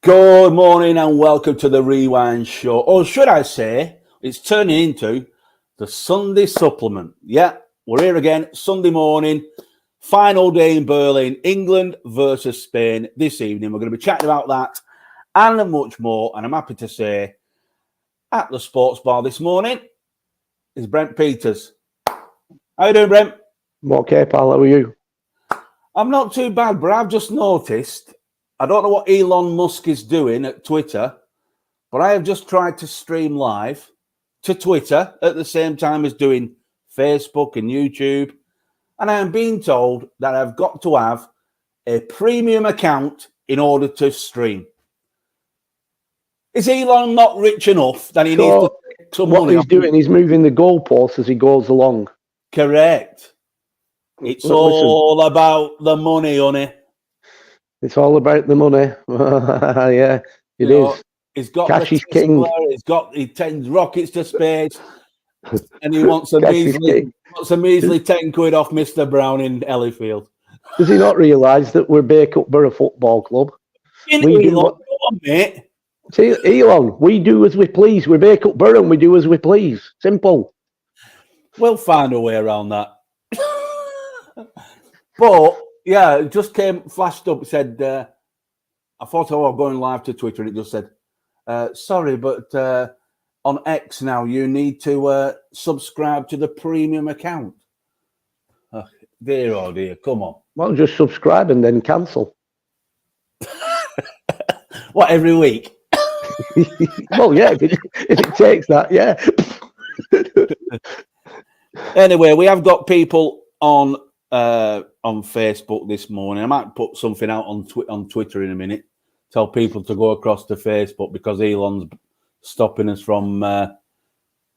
Good morning and welcome to the Rewind Show. Or should I say, it's turning into the Sunday supplement. Yeah, we're here again, Sunday morning, final day in Berlin, England versus Spain this evening. We're going to be chatting about that and much more. And I'm happy to say, at the sports bar this morning is Brent Peters. How you doing, Brent? I'm okay, pal. How are you? I'm not too bad, but I've just noticed, I don't know what Elon Musk is doing at Twitter, but I have just tried to stream live to Twitter at the same time as doing Facebook and YouTube. And I am being told that I've got to have a premium account in order to stream. Is Elon not rich enough that he needs to take some money? What he's doing, he's moving the goalposts as he goes along. Correct. It's all about the money, honey. It's all about the money. Yeah, it is. He's got cash is king. He sends rockets to space, and he wants a measly 10 quid off Mr. Brown in Elliefield. Does he not realise that we're Bacup Borough Football Club? Go on, mate. See, Elon, we do as we please. We're Bacup Borough and we do as we please. Simple. We'll find a way around that. But yeah, it just flashed up. It said, I thought I was going live to Twitter, and it just said, sorry, but on X now, you need to subscribe to the premium account. Dear, oh dear, come on. Well, just subscribe and then cancel. What, every week? Well, yeah, if it takes that, yeah. Anyway, we have got people on Facebook this morning. I might put something out on Twitter in a minute. Tell people to go across to Facebook because Elon's stopping us from,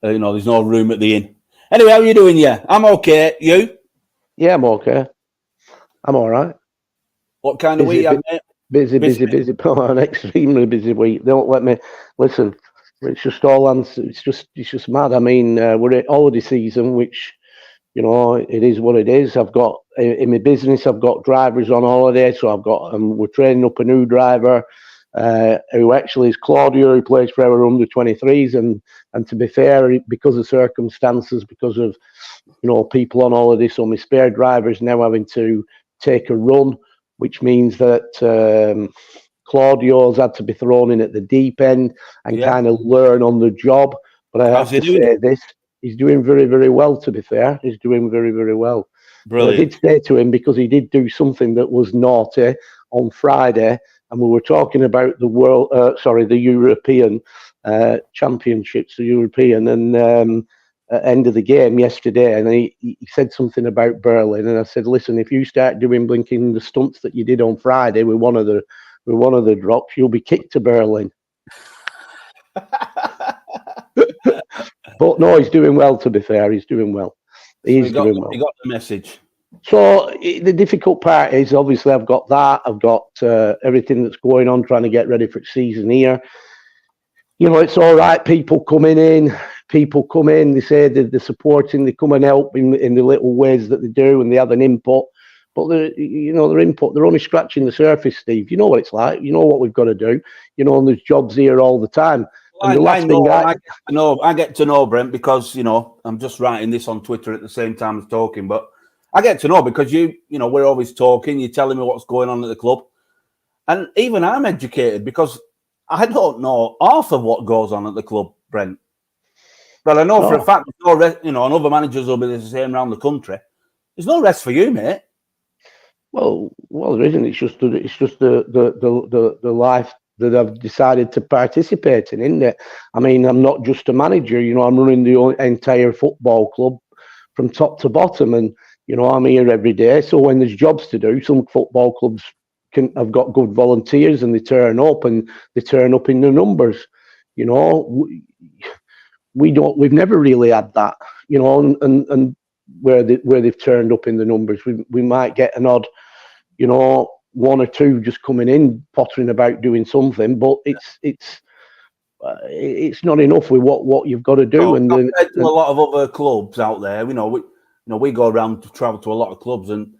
there's no room at the inn. Anyway, how are you doing? Yeah, I'm okay. You? Yeah, I'm okay. I'm all right. What kind of week? Busy. An extremely busy week. Don't let me listen. It's just all answer. It's just mad. I mean, we're at holiday season, which, it is what it is. I've got in my business, I've got drivers on holiday, so I've got we're training up a new driver who actually is Claudio, who plays for our under 23s, and to be fair, because of circumstances, because of people on holiday, so my spare driver is now having to take a run, which means that Claudio's had to be thrown in at the deep end and kind of learn on the job. But I have to say this. He's doing very, very well, to be fair. He's doing very, very well. Brilliant. I did say to him, because he did do something that was naughty on Friday, and we were talking about the European Championships, the European, and at the end of the game yesterday, and he said something about Berlin, and I said, listen, if you start doing blinking the stunts that you did on Friday with one of the drops, you'll be kicked to Berlin. But no, he's doing well, to be fair. He's doing well. He's doing well. You got the message. So the difficult part is, obviously, I've got that. I've got everything that's going on, trying to get ready for season here. It's all right. People come in. They say that they're supporting. They come and help in the little ways that they do, and they have an input. But their input, they're only scratching the surface, Steve. You know what it's like. You know what we've got to do. And there's jobs here all the time. I get to know Brent because, I'm just writing this on Twitter at the same time as talking, but I get to know because we're always talking, you're telling me what's going on at the club. And even I'm educated because I don't know half of what goes on at the club, Brent. But I know for a fact, no rest, and other managers will be the same around the country. There's no rest for you, mate. Well, there isn't. It's just the life that I've decided to participate in, isn't it? I mean, I'm not just a manager, I'm running the entire football club from top to bottom, and I'm here every day. So when there's jobs to do, some football clubs have got good volunteers and they turn up in the numbers. We've never really had that, and where they've turned up in the numbers. We might get an odd, one or two just coming in, pottering about doing something, but it's not enough with what you've got to do. And a lot of other clubs out there, we go around to travel to a lot of clubs, and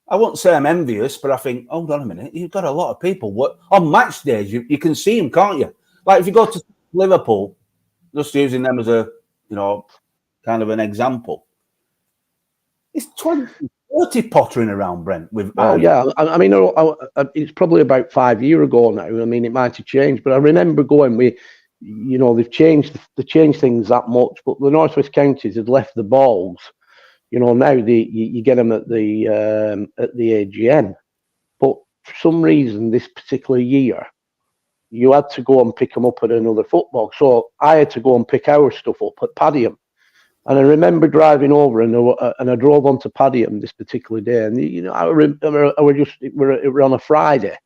I won't say I'm envious, but I think, hold on a minute, you've got a lot of people. What on match days, you can see them, can't you? Like if you go to Liverpool, just using them as a, kind of an example, it's 20, 30 pottering around, Brent. With Oh yeah, I mean, it's probably about 5 years ago now. I mean, it might have changed, but I remember going. They've changed things that much, but the Northwest Counties had left the balls. Now you get them at the AGM, but for some reason this particular year, you had to go and pick them up at another football. So I had to go and pick our stuff up at Padiham. And I remember driving over, and I drove onto Padiham this particular day, and it were on a Friday,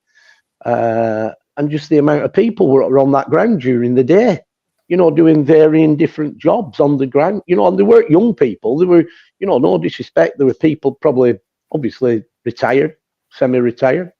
and just the amount of people were on that ground during the day, doing varying different jobs on the ground, and they weren't young people. They were, no disrespect, there were people probably obviously retired, semi-retired.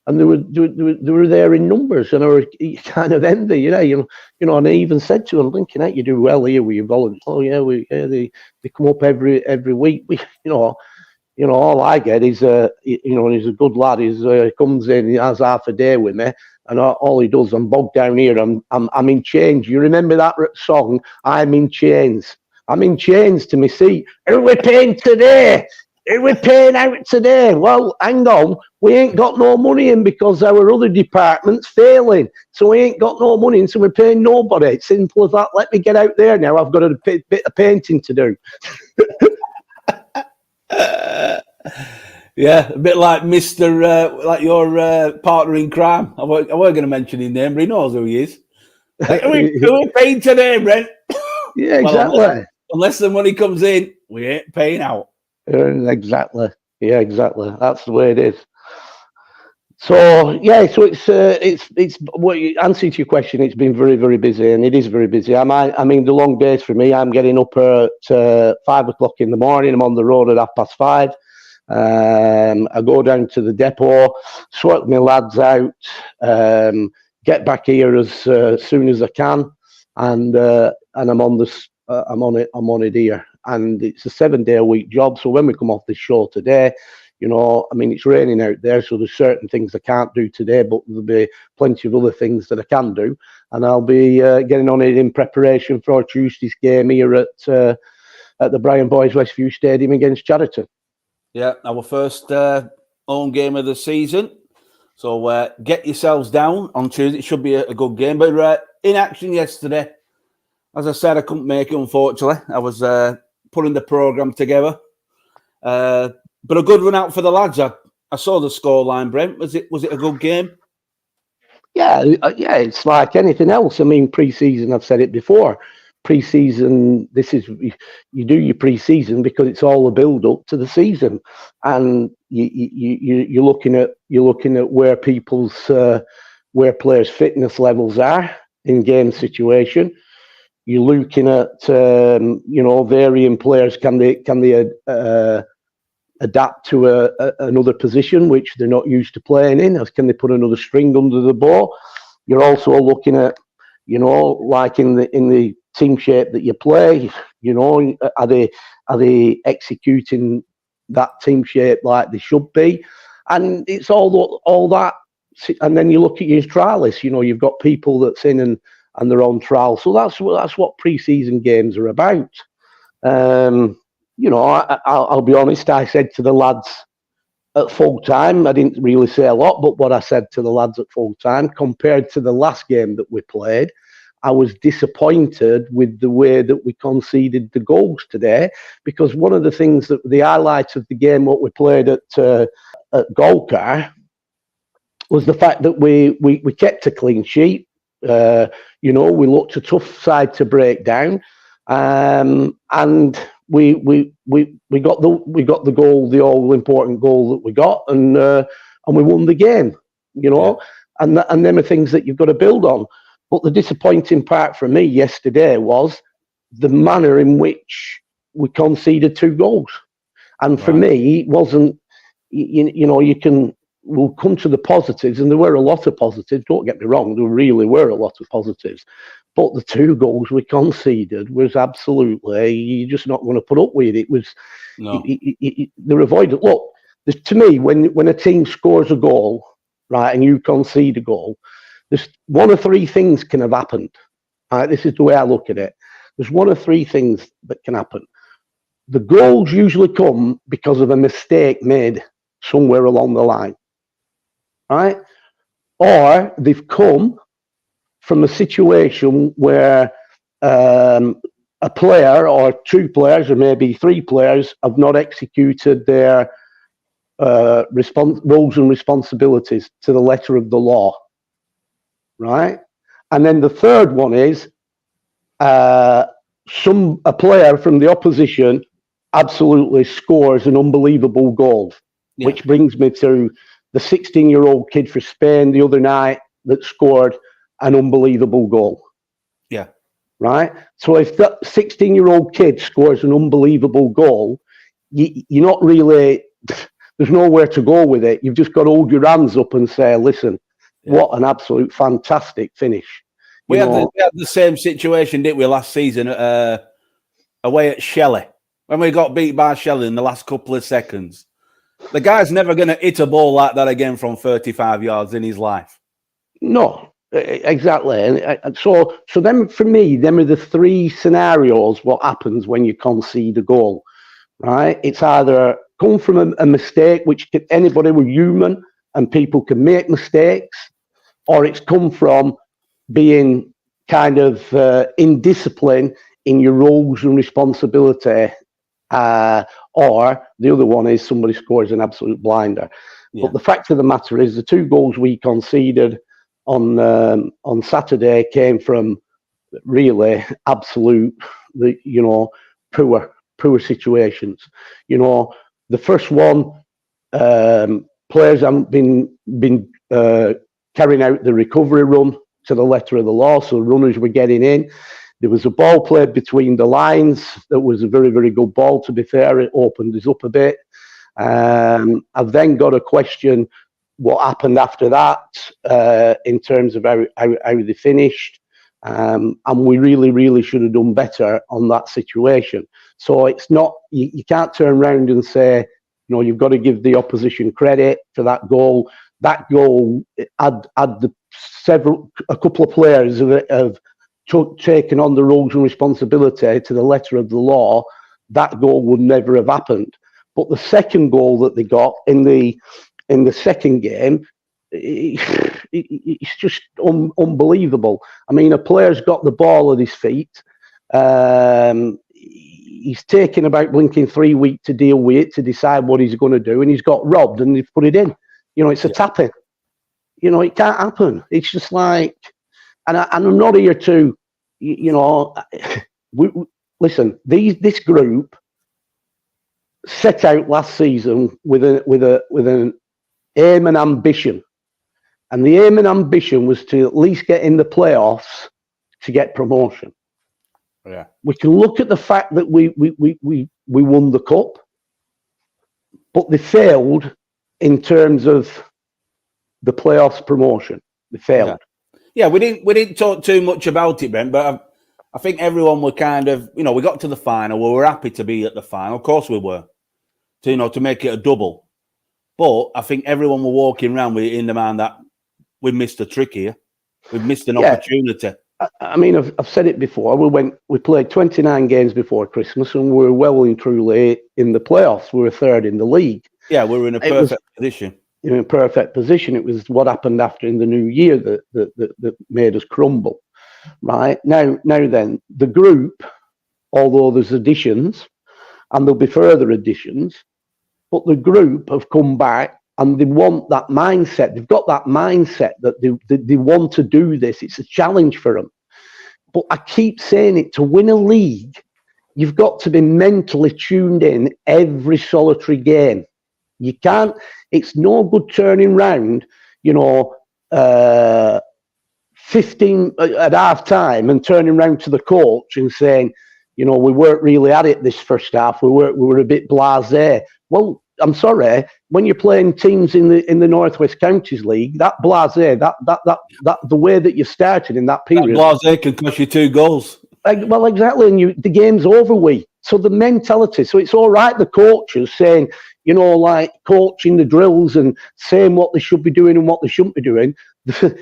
And they were there in numbers, and I were kind of envy, and I even said to them, thinking, "Hey, you do well here with your volunteers." Oh yeah, they come up every week. All I get is he's a good lad. He comes in, he has half a day with me, and all he does, I'm bogged down here. I'm in chains. You remember that song? I'm in chains. I'm in chains to my seat. Who we paying today? Who we paying out today? Well, hang on. We ain't got no money in because our other department's failing. So we ain't got no money in, so we're paying nobody. It's simple as that. Let me get out there now. I've got a bit of painting to do. Yeah, a bit like Mr. Like your partner in crime. I weren't going to mention his name, but he knows who he is. Like, who we paying today, Brent? Yeah, exactly. Well, unless the money comes in, we ain't paying out. Exactly. Yeah, exactly. That's the way it is. So yeah, so it's what answer to your question. It's been very, very busy, and it is very busy. I mean, the long days for me. I'm getting up at 5 o'clock in the morning. I'm on the road at 5:30. I go down to the depot, sort my lads out, get back here as soon as I can, and I'm on this. I'm on it here, and it's a 7-day-a-week job. So when we come off this show today, I mean, it's raining out there, so there's certain things I can't do today, but there'll be plenty of other things that I can do, and I'll be getting on it in preparation for Tuesday's game here at the Brian Boys Westview Stadium against Chariton. Yeah, our first home game of the season. So get yourselves down on Tuesday. It should be a good game. But in action yesterday, as I said, I couldn't make it, unfortunately. I was putting the programme together. But a good run out for the lads. I saw the scoreline, Brent. Was it a good game? Yeah, it's like anything else. I mean, pre-season, I've said it before. Pre-season, you do your pre-season because it's all a build-up to the season, and you're looking at where where players' fitness levels are in game situation. You're looking at varying players. Can they adapt to another position which they're not used to playing in? Or can they put another string under the bow? You're also looking at, like in the team shape that you play, are they executing that team shape like they should be? And it's all that. And then you look at your trialists. You've got people that's in and they're on trial. So that's what pre-season games are about. I'll be honest, I said to the lads at full time, I didn't really say a lot, but what I said to the lads at full time, compared to the last game that we played, I was disappointed with the way that we conceded the goals today, because one of the things that the highlights of the game, what we played at Golcar, was the fact that we kept a clean sheet. We looked a tough side to break down, and we got the goal, the all important goal that we got, and we won the game. And them are things that you've got to build on. But the disappointing part for me yesterday was the manner in which we conceded 2 goals, and for me, it wasn't. We'll come to the positives, and there were a lot of positives. Don't get me wrong, there really were a lot of positives. But the 2 goals we conceded was absolutely, you're just not going to put up with it. It was, they're avoided. Look, To me, when a team scores a goal, right, and you concede a goal, there's one of three things can have happened. Right? This is the way I look at it. There's one of three things that can happen. The goals usually come because of a mistake made somewhere along the line, right? Or they've come from a situation where a player or two players or maybe three players have not executed their roles and responsibilities to the letter of the law, right? And then the third one is a player from the opposition absolutely scores an unbelievable goal, which brings me to the 16-year-old kid for Spain the other night that scored an unbelievable goal. Yeah. Right? So if that 16-year-old kid scores an unbelievable goal, you're not really, there's nowhere to go with it. You've just got to hold your hands up and say, listen, what an absolute fantastic finish. We had the same situation, didn't we, last season away at Shelley, when we got beat by Shelley in the last couple of seconds. The guy's never going to hit a ball like that again from 35 yards in his life. No, exactly. And so then for me, them are the three scenarios what happens when you concede a goal, right? It's either come from a mistake, which anybody, we're human and people can make mistakes, or it's come from being kind of indiscipline in your roles and responsibility, or the other one is somebody scores an absolute blinder. But the fact of the matter is the two goals we conceded on Saturday came from really absolute, poor situations. The first one, players haven't been carrying out the recovery run to the letter of the law, so runners were getting in. There was a ball played between the lines. That was a very, very good ball, to be fair. It opened us up a bit. I've then got a question, what happened after that in terms of how they finished. And we really, really should have done better on that situation. So it's not, you can't turn around and say, you've got to give the opposition credit for that goal. That goal had a couple of players have taken on the roles and responsibility to the letter of the law. That goal would never have happened. But the second goal that they got in the second game, it's just unbelievable. I mean, a player's got the ball at his feet. He's taken about blinking 3 weeks to deal with it, to decide what he's going to do, and he's got robbed and they've put it in. It's a tap-in. It can't happen. It's just like, and I'm not here to, listen. This group set out last season with an aim and ambition, and the aim and ambition was to at least get in the playoffs to get promotion. Yeah, we can look at the fact that we won the cup, but they failed in terms of the playoffs promotion. They failed. Yeah, we didn't talk too much about it, Brent, but I think everyone were kind of, we got to the final. We were happy to be at the final. Of course we were, to make it a double. But I think everyone were walking around with it in the mind that we missed a trick here. We've missed an opportunity. I mean, I've said it before. We played 29 games before Christmas, and we were well and truly in the playoffs. We were third in the league. Yeah, we were in a perfect position. In a perfect position. It was what happened after in the new year that made us crumble. Right now then, the group, although there's additions, and there'll be further additions, but the group have come back and they want that mindset. They've got that mindset that they want to do this. It's a challenge for them. But I keep saying it, to win a league, you've got to be mentally tuned in every solitary game. You can't, it's no good turning round, 15 at half time and turning round to the coach and saying, we weren't really at it this first half. We were a bit blasé. Well, I'm sorry, when you're playing teams in the Northwest Counties League, that blasé, that the way that you started in that period, that blasé can cost you 2 goals. Well, exactly, and the game's over with. So the mentality. So it's all right. The coach is saying, like coaching the drills and saying what they should be doing and what they shouldn't be doing. The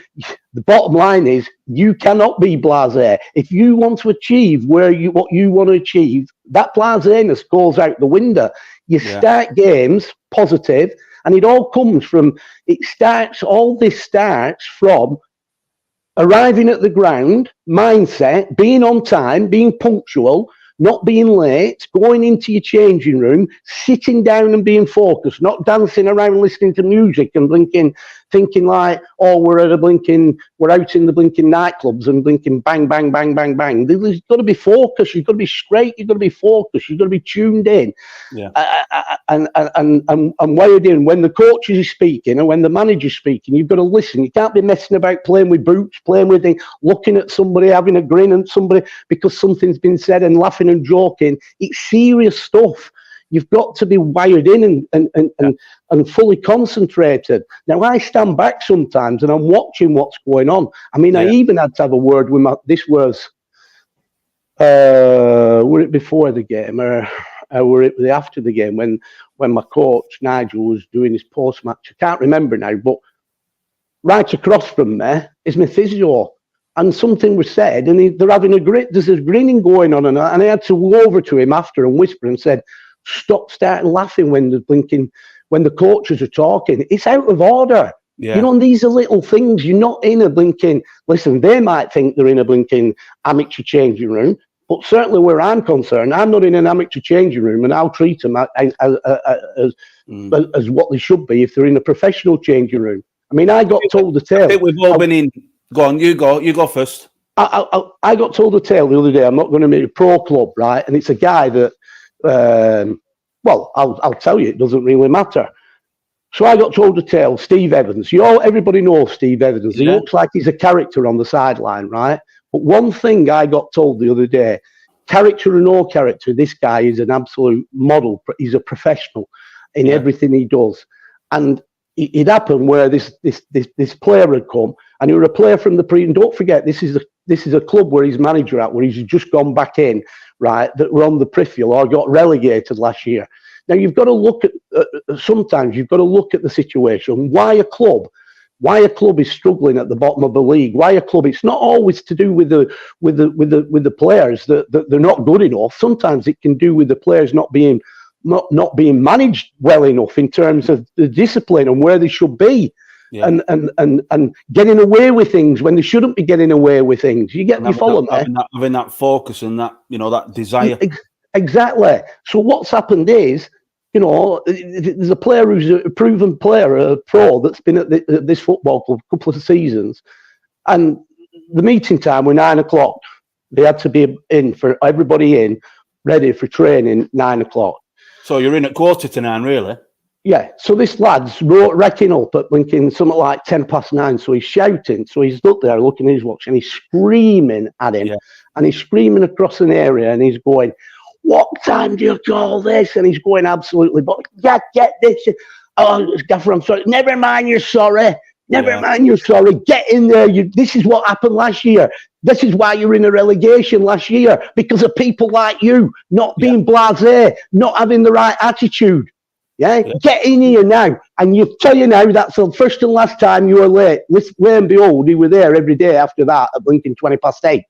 bottom line is you cannot be blasé. If you want to achieve what you want to achieve, that blaséness goes out the window. You start games positive, and it all comes from, all this starts from arriving at the ground, mindset, being on time, being punctual, not being late, going into your changing room, sitting down and being focused, not dancing around listening to music and thinking like, oh, we're out in the blinking nightclubs and blinking bang, bang, bang, bang, bang. You've got to be focused. You've got to be straight. You've got to be focused. You've got to be tuned in. Yeah. And wired in. When the coach is speaking and when the manager's speaking, you've got to listen. You can't be messing about playing with boots, looking at somebody, having a grin at somebody because something's been said and laughing and joking. It's serious stuff. You've got to be wired in and fully concentrated. Now, I stand back sometimes and I'm watching what's going on. I mean, I even had to have a word with this was, were it before the game or were it after the game when my coach, Nigel, was doing his post-match? I can't remember now, but right across from me is my physio. And something was said, and they're having there's a grinning going on, and I had to go over to him after and whisper and said, stop starting laughing when the coaches are talking. It's out of order. Yeah. And these are little things. You're not in a blinking, listen, they might think they're in a blinking amateur changing room, but certainly where I'm concerned, I'm not in an amateur changing room, and I'll treat them as what they should be if they're in a professional changing room. I mean, I got told the tale. I think we've all been in. Go on, you go first. I got told the tale the other day. I'm not going to make a pro club, right? And it's a guy that, I'll tell you, it doesn't really matter. So I got told the tale, Steve Evans. Everybody knows Steve Evans. He looks like he's a character on the sideline, right? But one thing I got told the other day, character or no character, this guy is an absolute model. He's a professional in everything he does. And it happened where this player had come, and he was a player from the pre. And don't forget, this is a club where he's manager at, where he's just gone back in, right? That were on the peripheral or got relegated last year. Now you've got to look at sometimes you've got to look at the situation. Why a club is struggling at the bottom of the league? Why a club? It's not always to do with the players that they're not good enough. Sometimes it can do with the players not being managed well enough in terms of the discipline and where they should be, and getting away with things when they shouldn't be getting away with things. You follow me? Having that focus and that that desire. Exactly. So what's happened is, there's a player who's a proven player, a pro that's been at this football club a couple of seasons, and the meeting time was 9 o'clock. They had to be in for everybody ready for training 9 o'clock. So you're in at 8:45, really? Yeah. So this lad's wrecking up at blinking something like 9:10. So he's shouting. So he's up there looking at his watch and he's screaming at him. Yeah. And he's screaming across an area and he's going, "What time do you call this?" And he's going absolutely, but get this. Oh, Gaffer, I'm sorry. Never mind, you're sorry. Never mind, you're sorry. Get in there. This is what happened last year. This is why you're in a relegation last year, because of people like you not being blasé, not having the right attitude. Yeah? Get in here now. And you tell you now that's the first and last time you were late. Lo and behold, he was there every day after that at blinking 8:20. Of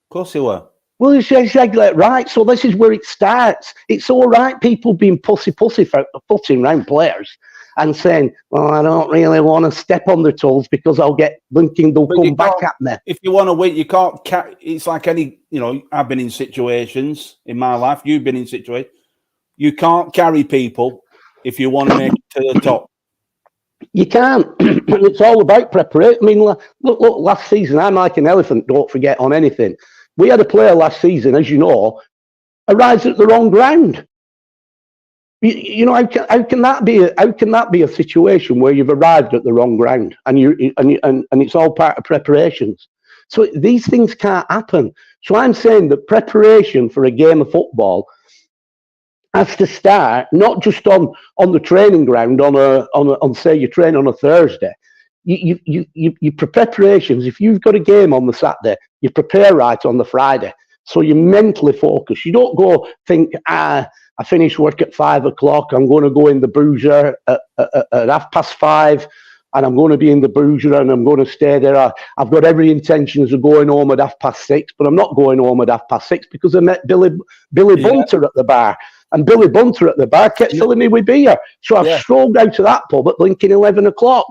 course he were. Well, it's exactly right. So this is where it starts. It's all right, people being footing around players and saying, "Well, I don't really want to step on their toes because I'll get blinking. They'll come back at me." If you want to win, you can't. It's like any. I've been in situations in my life. You've been in situations. You can't carry people if you want to make it to the top. You can't. And it's all about preparation. I mean, look, last season, I'm like an elephant. Don't forget on anything. We had a player last season, as you know, arrives at the wrong ground. How can that be a situation where you've arrived at the wrong ground and it's all part of preparations? So these things can't happen. So I'm saying that preparation for a game of football has to start not just on the training ground on say you train on a Thursday. You preparations. If you've got a game on the Saturday, you prepare right on the Friday. So you're mentally focused. You don't go think, I I finish work at 5 o'clock. I'm going to go in the Bruiser at 5:30, and I'm going to be in the Bruiser, and I'm going to stay there. I've got every intentions of going home at 6:30, but I'm not going home at 6:30 because I met Billy Bunter at the bar. And Billy Bunter at the bar kept filling me with beer. So I've strolled out to that pub at blinking 11 o'clock.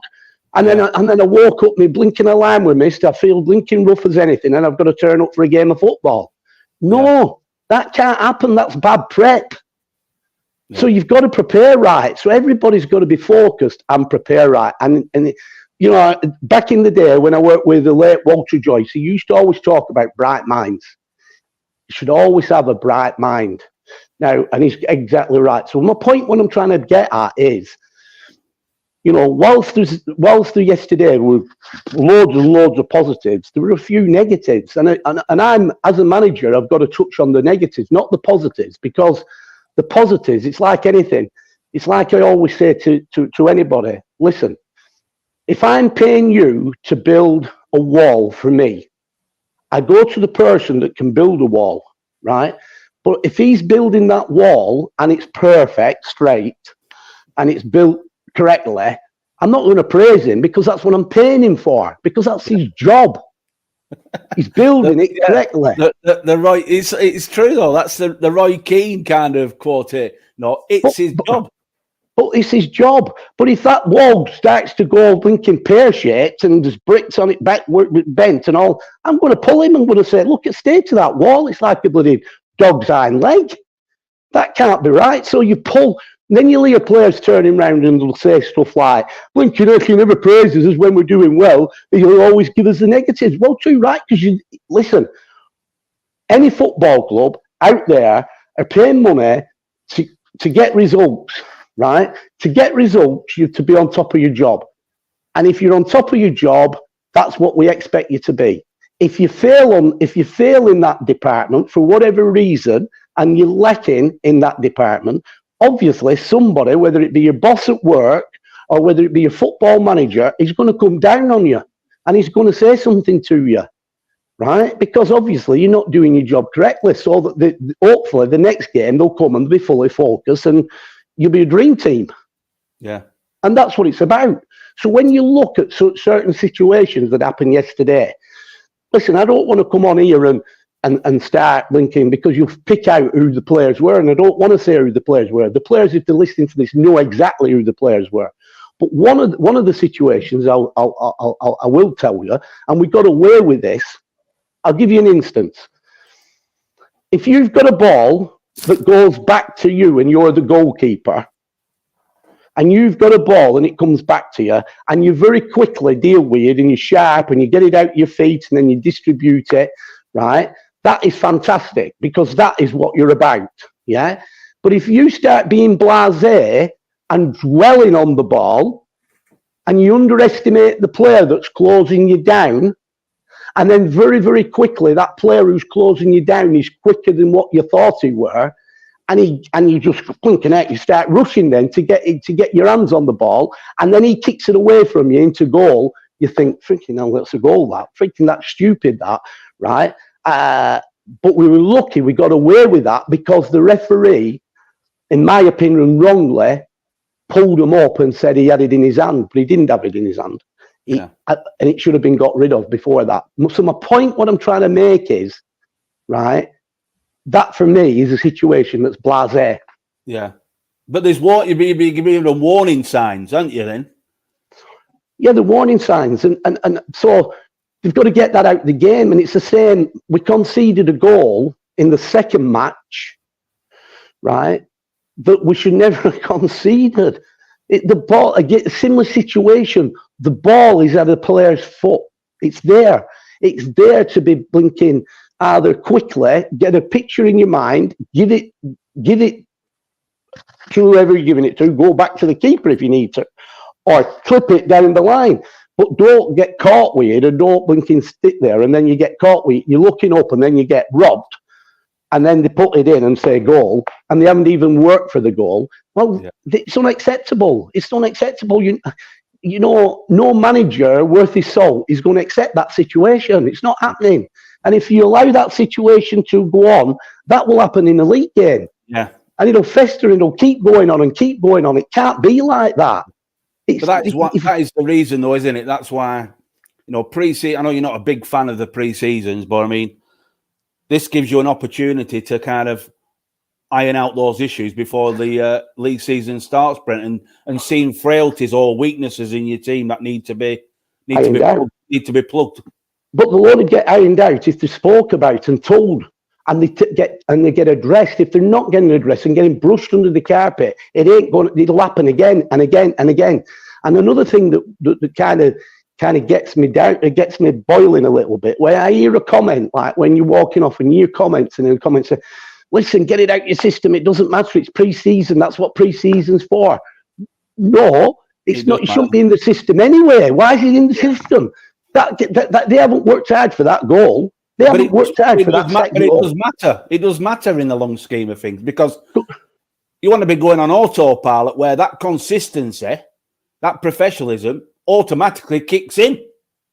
And then I woke up, my blinking alarm with missed. I feel blinking rough as anything, and I've got to turn up for a game of football. No, that can't happen. That's bad prep. So you've got to prepare right. So everybody's got to be focused and prepare right. And you know, back in the day when I worked with the late Walter Joyce, he used to always talk about bright minds. You should always have a bright mind. Now, and he's exactly right. So my point, what I'm trying to get at is, you know, whilst there yesterday were loads and loads of positives, there were a few negatives. And I'm, as a manager, I've got to touch on the negatives, not the positives, because the positives, it's like anything. It's like I always say to anybody, listen, if I'm paying you to build a wall for me, I go to the person that can build a wall, right? But if he's building that wall and it's perfect, straight, and it's built correctly, I'm not going to praise him because that's what I'm paying him for, because that's his job. He's building it correctly. The right, it's true though. That's the Roy Keane kind of quote here. No, it's his job. But it's his job. But if that wall starts to go blinking pear-shaped and there's bricks on it bent and all, I'm going to pull him. I'm going to say, look, stay to that wall. It's like a bloody dog's hind leg. That can't be right. So you pull. Then you'll hear players turning around and they'll say stuff like, blinking he never praises us when we're doing well. He'll always give us the negatives. Well, true, right? Because listen, any football club out there are paying money to get results. Right? To get results, you have to be on top of your job. And if you're on top of your job, that's what we expect you to be. If you fail in that department for whatever reason, and you're lacking in that department, obviously somebody, whether it be your boss at work or whether it be your football manager, is going to come down on you and he's going to say something to you. Right? Because obviously you're not doing your job correctly. So that hopefully the next game they'll come and be fully focused and you'll be a dream team. Yeah. And that's what it's about. So when you look at certain situations that happened yesterday, listen, I don't want to come on here and start linking, because you'll pick out who the players were, and I don't want to say who the players were. The players, if they're listening to this, know exactly who the players were. But one of the situations I will tell you, and we got away with this. I'll give you an instance. If you've got a ball that goes back to you and you're the goalkeeper, and you've got a ball and it comes back to you, and you very quickly deal with it and you're sharp and you get it out your feet and then you distribute it, right? That is fantastic, because that is what you're about, yeah? But if you start being blasé and dwelling on the ball and you underestimate the player that's closing you down, and then very, very quickly, that player who's closing you down is quicker than what you thought he were, and you just blinking out. You start rushing then to get your hands on the ball, and then he kicks it away from you into goal. You think, freaking hell, that's a goal. That freaking that's stupid. That right? But we were lucky. We got away with that because the referee, in my opinion, wrongly pulled him up and said he had it in his hand, but he didn't have it in his hand. And it should have been got rid of before that. So my point, what I'm trying to make is, right, that for me is a situation that's blasé. Yeah. But there's what you've been giving them warning signs, aren't you then? Yeah, the warning signs. And so you've got to get that out of the game. And it's the same. We conceded a goal in the second match, right, that we should never have conceded. The ball, again, similar situation. The ball is at a player's foot. It's there. It's there to be blinking either quickly, get a picture in your mind, give it to whoever you're giving it to, go back to the keeper if you need to, or clip it down the line. But don't get caught with it, and don't blinking stick there, and then you get caught with it. You're looking up and then you get robbed. And then they put it in and say goal, and they haven't even worked for the goal. Well, It's unacceptable. It's unacceptable. You know, no manager worth his salt is going to accept that situation. It's not happening. And if you allow that situation to go on, that will happen in a league game. Yeah. and it'll fester and it'll keep going on and keep going on. It can't be like that. But that is the reason, though, isn't it? That's why, pre-season. I know you're not a big fan of the pre-seasons, but I mean, this gives you an opportunity to kind of iron out those issues before the league season starts, Brent, and seeing frailties or weaknesses in your team that need to be plugged. But they'll only get ironed out if they're spoke about and told, and they get addressed. If they're not getting addressed and getting brushed under the carpet, it'll happen again and again and again. And another thing that kind of gets me down, it gets me boiling a little bit, where I hear a comment like when you're walking off and you hear comments and the comments say, "Listen, get it out your system. It doesn't matter. It's pre-season. That's what pre-season's for." No, it's not. It shouldn't be in the system anyway. Why is it in the system? That they haven't worked hard for that goal. They haven't worked hard for that second goal. It does matter. It does matter in the long scheme of things, because you want to be going on autopilot where that consistency, that professionalism automatically kicks in.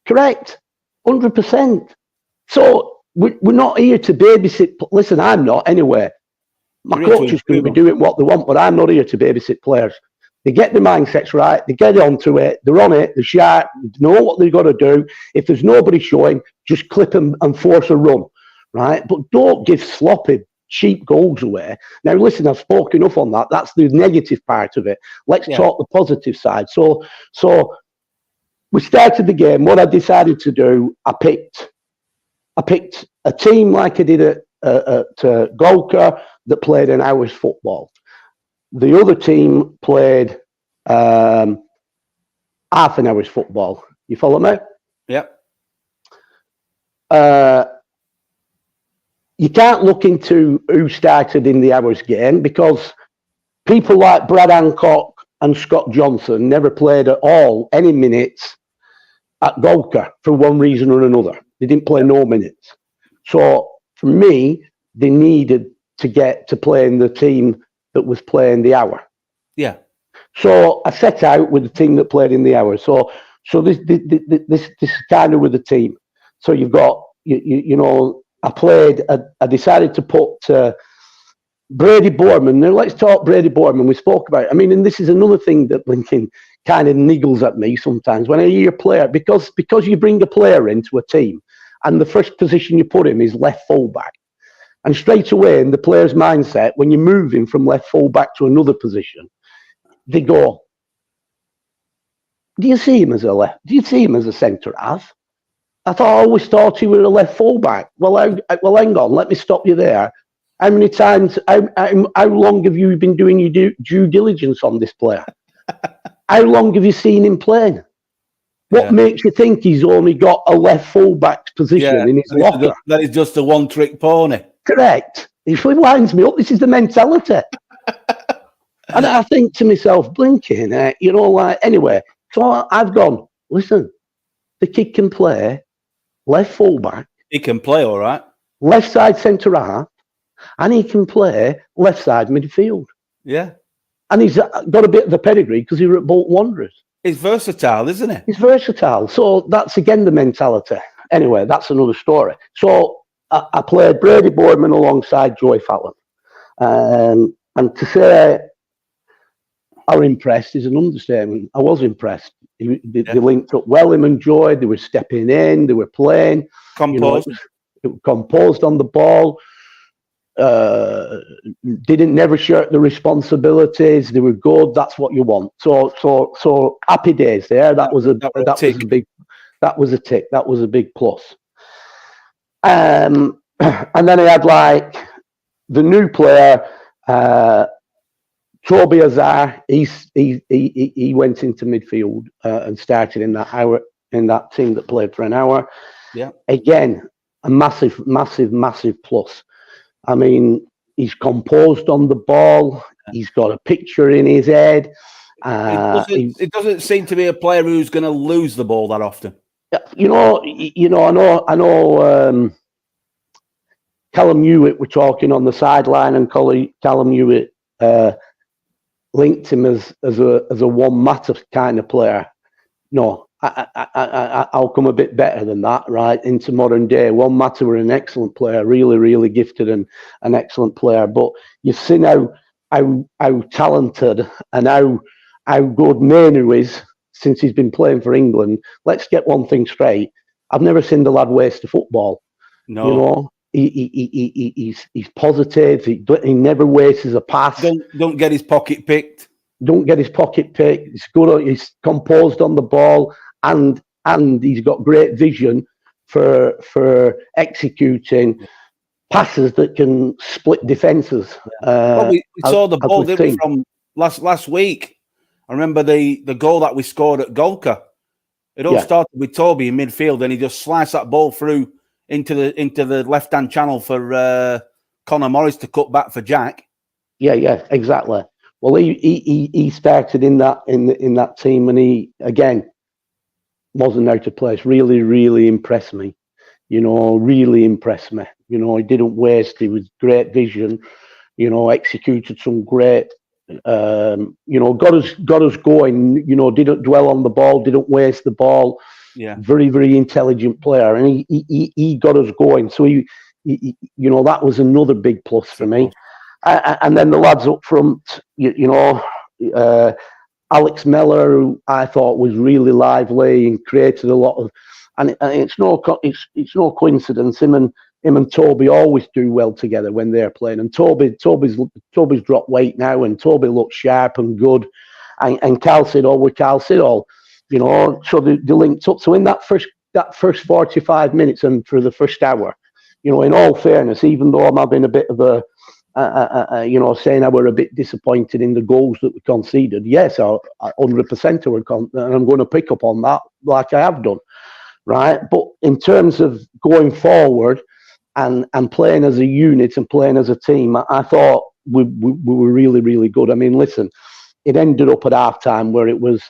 Correct. 100%. So we're not here to babysit. Listen, I'm not anyway. My coaches can be doing what they want, but I'm not here to babysit players. They get their mindsets right. They get onto it. They're on it. They're sharp. They know what they've got to do. If there's nobody showing, just clip them and force a run, right? But don't give sloppy, cheap goals away. Now, listen, I've spoken enough on that. That's the negative part of it. Let's talk the positive side. So we started the game. What I decided to do, I picked a team like I did at Golka that played an hour's football. The other team played half an hour's football. You follow me? Yep. You can't look into who started in the hours game, because people like Brad Hancock and Scott Johnson never played at all any minutes at Golka for one reason or another. They didn't play no minutes. So for me, they needed to get to play in the team that was playing the hour. Yeah. So I set out with the team that played in the hour. So this is kind of with the team. So you've got I decided to put Brady Boorman. Now let's talk Brady Boorman. We spoke about it. I mean, and this is another thing that Lincoln kind of niggles at me sometimes when I hear a player, because you bring a player into a team and the first position you put him is left fullback. And straight away in the player's mindset, when you move him from left fullback to another position, they go, do you see him as a centre half? I always thought he was a left fullback. Well, hang on, let me stop you there. How many times, how long have you been doing your due diligence on this player? How long have you seen him playing? What makes you think he's only got a left fullback position in his locker? That is just a one-trick pony. Correct. It winds me up. This is the mentality. And I think to myself, blinking, anyway. So I've gone, listen, the kid can play left fullback. He can play all right. Left side centre half. And he can play left side midfield. Yeah. And he's got a bit of a pedigree because he was at Bolton Wanderers. He's versatile, isn't he? He's versatile. So that's, again, the mentality. Anyway, that's another story. So I played Brady Boorman alongside Joey Fallon. And to say I was impressed is an understatement. I was impressed. They linked up well, him and Joy. They were stepping in. They were playing. Composed. It was composed on the ball. Never shirk the responsibilities. They were good. That's what you want. So happy days there. That was a tick. That was a big plus. And then I had like the new player, Toby Azar. He went into midfield and started in that team that played for an hour. Yeah. Again, a massive plus. I mean, he's composed on the ball. He's got a picture in his head. It doesn't seem to be a player who's going to lose the ball that often. I know. Callum Hewitt were talking on the sideline, and Callum Hewitt linked him as a one matter kind of player. No, I'll come a bit better than that, right? Into modern day, one matter were an excellent player, really, really gifted and an excellent player. But you see now how talented and how good Manu is since he's been playing for England. Let's get one thing straight. I've never seen the lad waste a football. No. You know, he's positive. He never wastes a pass. Don't get his pocket picked. Don't get his pocket picked. He's good. He's composed on the ball, and he's got great vision for executing passes that can split defences. Well, we saw the ball from last week. I remember the goal that we scored at Golka. It all started with Toby in midfield, and he just sliced that ball through into the left-hand channel for Connor Morris to cut back for Jack. Yeah, exactly. Well, he started in that team, and he again wasn't out of place. Really, really impressed me. You know, really impressed me. You know, he didn't waste. He was great vision. You know, executed some great. You know, got us going. You know, didn't dwell on the ball. Didn't waste the ball. Yeah, very, very intelligent player, and he got us going. So he you know, that was another big plus for me. And then the lads up front, you know, Alex Mellor, who I thought was really lively and created a lot of, and it's no coincidence. Him and Toby always do well together when they're playing. And Toby's dropped weight now, and Toby looks sharp and good. And Carl Siddall, you know, so they linked up. So in that first 45 minutes and for the first hour, you know, in all fairness, even though I'm having a bit of a you know, saying I were a bit disappointed in the goals that we conceded. Yes, I 100% and I'm going to pick up on that like I have done, right? But in terms of going forward and playing as a unit and playing as a team, I thought we were really, really good. I mean, listen, it ended up at half-time where it was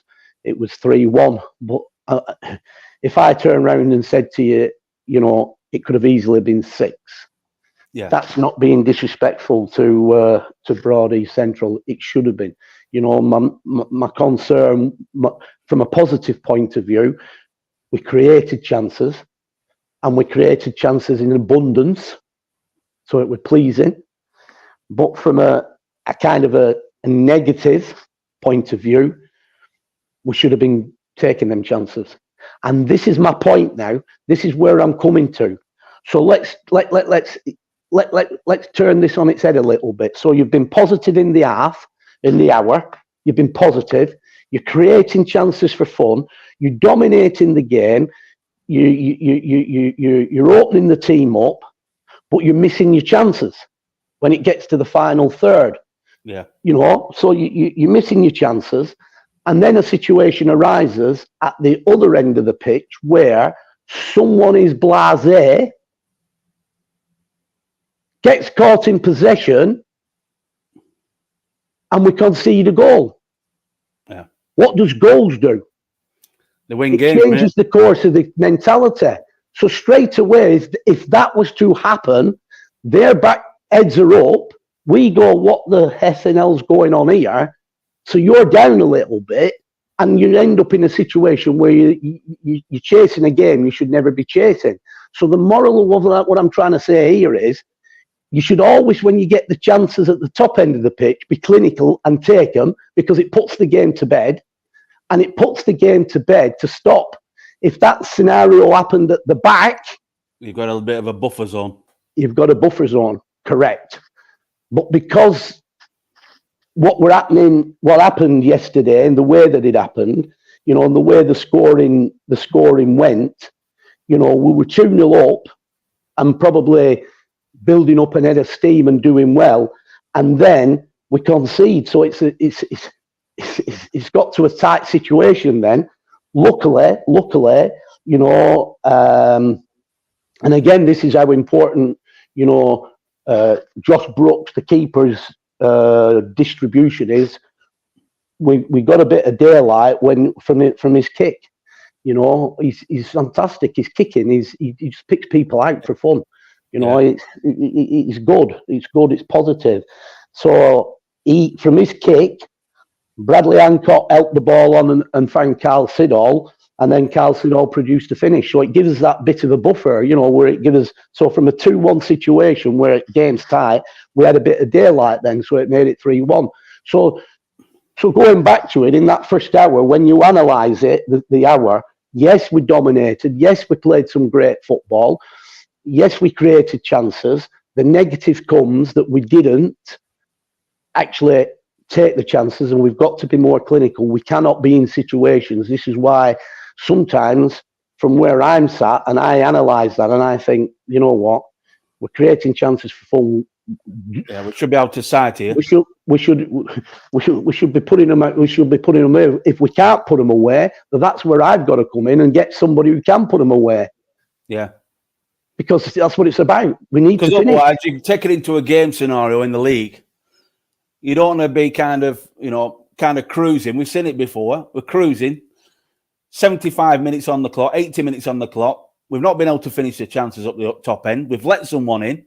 3-1. But if I turn around and said to you, you know, it could have easily been 6. Yeah, that's not being disrespectful to Broadheath Central. It should have been. You know, my concern from a positive point of view, we created chances, and we created chances in abundance, so it was pleasing. But from a kind of a negative point of view, we should have been taking them chances. And this is my point now. This is where I'm coming to. So let's turn this on its head a little bit. So you've been positive in the hour. You've been positive. You're creating chances for fun. You're dominating the game. You're opening the team up, but you're missing your chances when it gets to the final third. Yeah, you know. So you're missing your chances, and then a situation arises at the other end of the pitch where someone is blasé, gets caught in possession, and we concede a goal. Yeah. What does goals do? They win It games. changes the course of the mentality. So straight away, if that was to happen, their back heads are up. We go, what the hell's going on here? So you're down a little bit, and you end up in a situation where you're chasing a game you should never be chasing. So the moral of what I'm trying to say here is, you should always, when you get the chances at the top end of the pitch, be clinical and take them, because it puts the game to bed. And it puts the game to bed to stop. If that scenario happened at the back, you've got a bit of a buffer zone. You've got a buffer zone, correct. But because what happened yesterday and the way that it happened, you know, and the way the scoring went, you know, we were 2-0 up and probably building up an head of steam and doing well, and then we concede. So it's got to a tight situation then. Luckily, you know, and again, this is how important, you know, Josh Brooks, the keeper's distribution is. We got a bit of daylight from his kick. You know, he's fantastic. His kicking, he just picks people out for fun. You know, it's good. It's good. It's positive. So from his kick, Bradley Hancock helped the ball on and found Carl Siddall. And then Carlson all produced a finish. So it gives us that bit of a buffer, where it gives us, so from a 2-1 situation where game's tight, we had a bit of daylight then, so it made it 3-1. So going back to it, in that first hour, when you analyse it, the hour, yes, we dominated. Yes, we played some great football. Yes, we created chances. The negative comes that we didn't actually take the chances, and we've got to be more clinical. We cannot be in situations. This is why sometimes from where I'm sat and I analyse that and I think, you know what, we're creating chances for fun. Yeah, we should be out to sight here. We should be putting them out. We should be putting them away. If we can't put them away, that's where I've got to come in and get somebody who can put them away. Yeah, because that's what it's about. We need to finish. Because otherwise, you take it into a game scenario in the league. You don't want to be kind of cruising. We've seen it before. We're cruising. 75 minutes on the clock, 80 minutes on the clock. We've not been able to finish the chances up the top end. We've let someone in.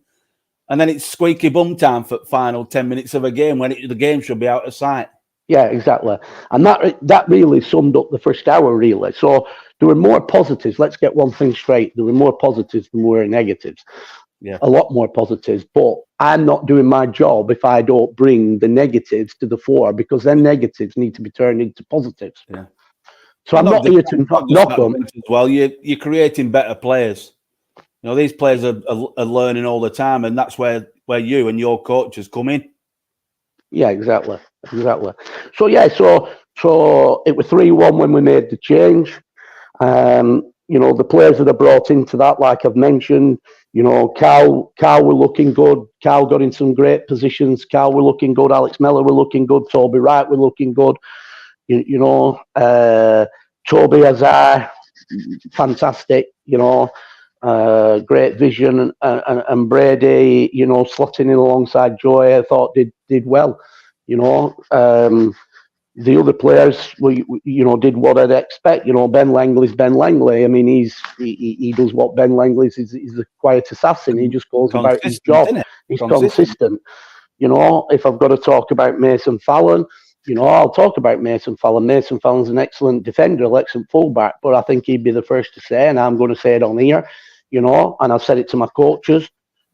And then it's squeaky bum time for final 10 minutes of a game when the game should be out of sight. Yeah, exactly. And that really summed up the first hour, really. So there were more positives. Let's get one thing straight. There were more positives than there were negatives. Yeah. A lot more positives. But I'm not doing my job if I don't bring the negatives to the fore, because then negatives need to be turned into positives. Yeah. So I'm not here to knock them. As well, you're creating better players. These players are learning all the time, and that's where you and your coaches come in. Yeah, exactly. So it was 3-1 when we made the change. The players that are brought into that, like I've mentioned, Carl were looking good. Carl got in some great positions. Carl were looking good. Alex Mellor were looking good. Toby Wright were looking good. Toby Azar, fantastic. Great vision, and Brady, slotting in alongside Joy, I thought did well. The other players, did what I'd expect. Ben Langley's Ben Langley. I mean, he does what Ben Langley's is. He's a quiet assassin. He just goes about his job. He's consistent. If I've got to talk about Mason Fallon, I'll talk about Mason Fallon. Mason Fallon's an excellent defender, excellent fullback, but I think he'd be the first to say, and I'm going to say it on here, and I've said it to my coaches,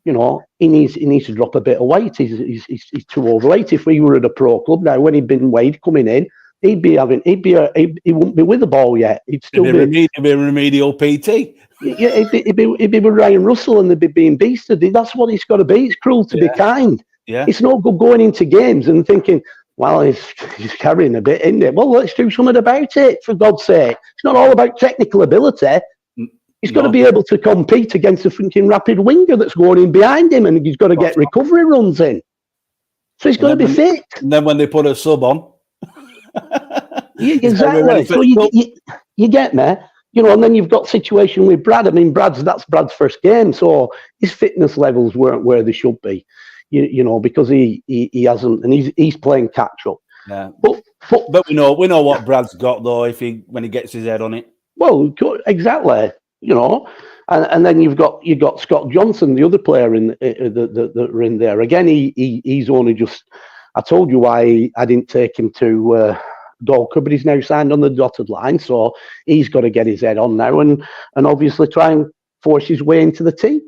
he needs to drop a bit of weight. He's too overweight. If we were at a pro club now, when he'd been weighed coming in, he wouldn't be with the ball yet. He'd be a remedial PT. Yeah, he'd be with Ryan Russell, and they'd be being beasted. That's what he's got to be. It's cruel to be kind. Yeah. It's no good going into games and thinking, well, he's carrying a bit, isn't it? Well, let's do something about it, for God's sake. It's not all about technical ability. He's got to be able to compete against a freaking rapid winger that's going in behind him, and he's got to get recovery runs in. So he's got to be fit. And then when they put a sub on. Exactly. So you get me? And then you've got situation with Brad. I mean, that's Brad's first game, so his fitness levels weren't where they should be. Because he hasn't, and he's playing catch up. Yeah. But we know what Brad's got though when he gets his head on it. Well, exactly. And then you've got Scott Johnson, the other player that are in there. Again, he's only just. I told you why I didn't take him to Dorker, but he's now signed on the dotted line, so he's got to get his head on now and obviously try and force his way into the team.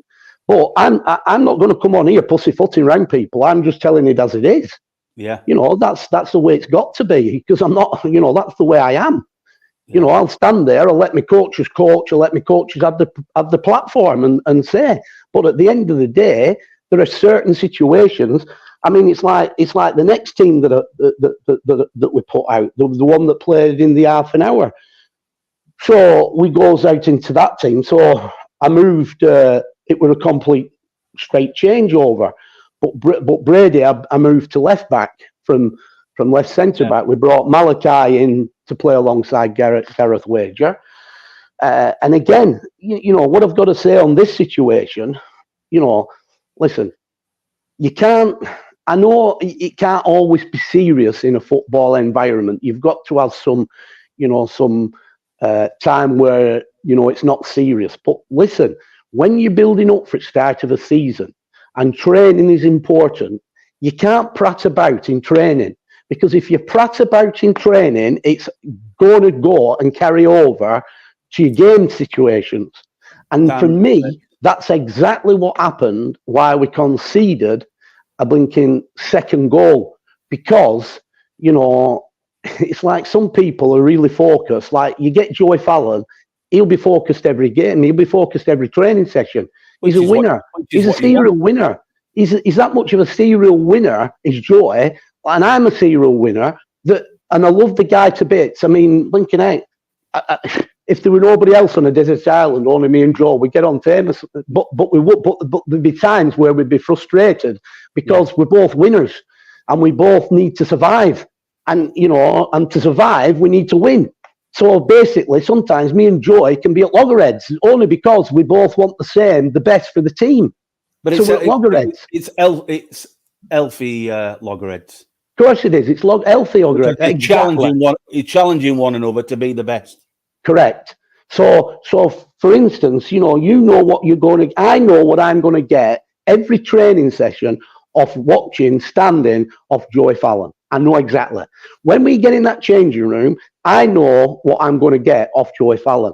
But I'm not going to come on here pussyfooting around people. I'm just telling it as it is. Yeah. That's the way it's got to be, because I'm not. That's the way I am. Yeah. I'll stand there. I'll let my coaches coach. I'll let my coaches have the platform and say. But at the end of the day, there are certain situations. I mean, it's like the next team that we put out, the one that played in the half an hour. So we goes out into that team. So I moved. It was a complete straight changeover. But Brady, I moved to left back from left centre back. We brought Malachi in to play alongside Gareth Wager. And again, what I've got to say on this situation, listen, you can't. I know it can't always be serious in a football environment. You've got to have some time where it's not serious. But listen, when you're building up for the start of a season and training is important, you can't prat about in training, because if you prat about in training, it's going to go and carry over to your game situations. And for me, that's exactly what happened, why we conceded a blinking second goal. Because, you know, it's like some people are really focused. Like you get Joey Fallon, he'll be focused every game. He'll be focused every training session. He's a winner. He's a serial winner. He's that much of a serial winner is Joey, and I'm a serial winner. And I love the guy to bits. I mean, blinking out. If there were nobody else on a desert island, only me and Joe, we'd get on famous. But there'd be times where we'd be frustrated because we're both winners and we both need to survive. And, you know, and to survive, we need to win. So basically, sometimes me and Joy can be at loggerheads only because we both want the best for the team. But so we're at loggerheads. It's healthy loggerheads. Of course it is. It's healthy loggerheads. Exactly. Challenging one another to be the best. Correct. So for instance, you know what you're going to. I know what I'm going to get every training session of watching standing of Joey Fallon. I know exactly. When we get in that changing room, I know what I'm going to get off Joey Fallon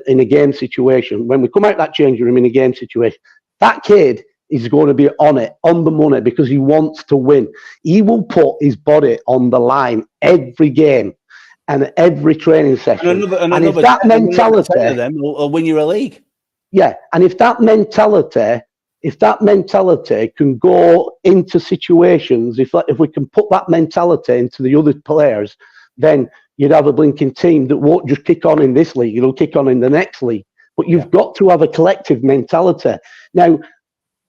in a game situation. When we come out that changing room in a game situation, that kid is going to be on the money because he wants to win. He will put his body on the line every game and every training session. And if that mentality, will win you a league. Yeah, and if that mentality can go into situations, if we can put that mentality into the other players, then you'd have a blinking team that won't just kick on in this league, it'll kick on in the next league. But you've got to have a collective mentality. Now,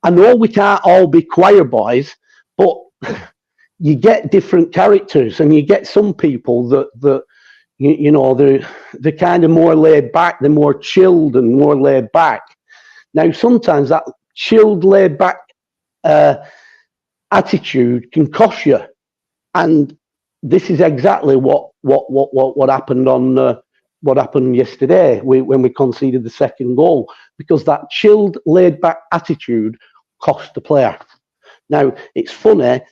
I know we can't all be choir boys, but you get different characters and you get some people that you know, they're kind of more laid back, they're more chilled and more laid back. Now, sometimes that chilled, laid back attitude can cost you, and this is exactly what happened what happened yesterday when we conceded the second goal, because that chilled, laid back attitude cost the player. Now it's funny.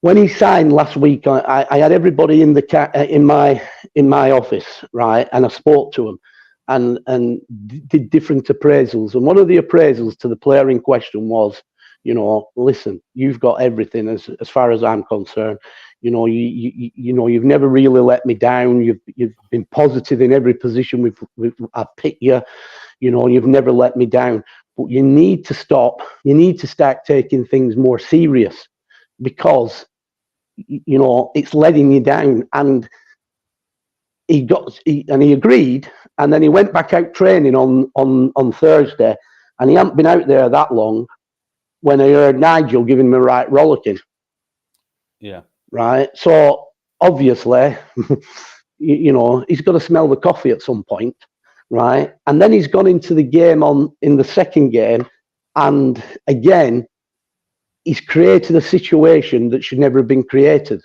When he signed last week, I had everybody in my office, right, and I spoke to him. And did different appraisals. And one of the appraisals to the player in question was, you know, listen, you've got everything as far as I'm concerned. You know, you've never really let me down. You've been positive in every position I've picked you. You know, you've never let me down. But you need to stop. You need to start taking things more serious because, you know, it's letting you down. And he agreed. And then he went back out training on Thursday, and he hadn't been out there that long when I heard Nigel giving him a right rollicking. Yeah. Right. So obviously, you know, he's got to smell the coffee at some point, right? And then he's gone into the game in the second game, and again, he's created a situation that should never have been created.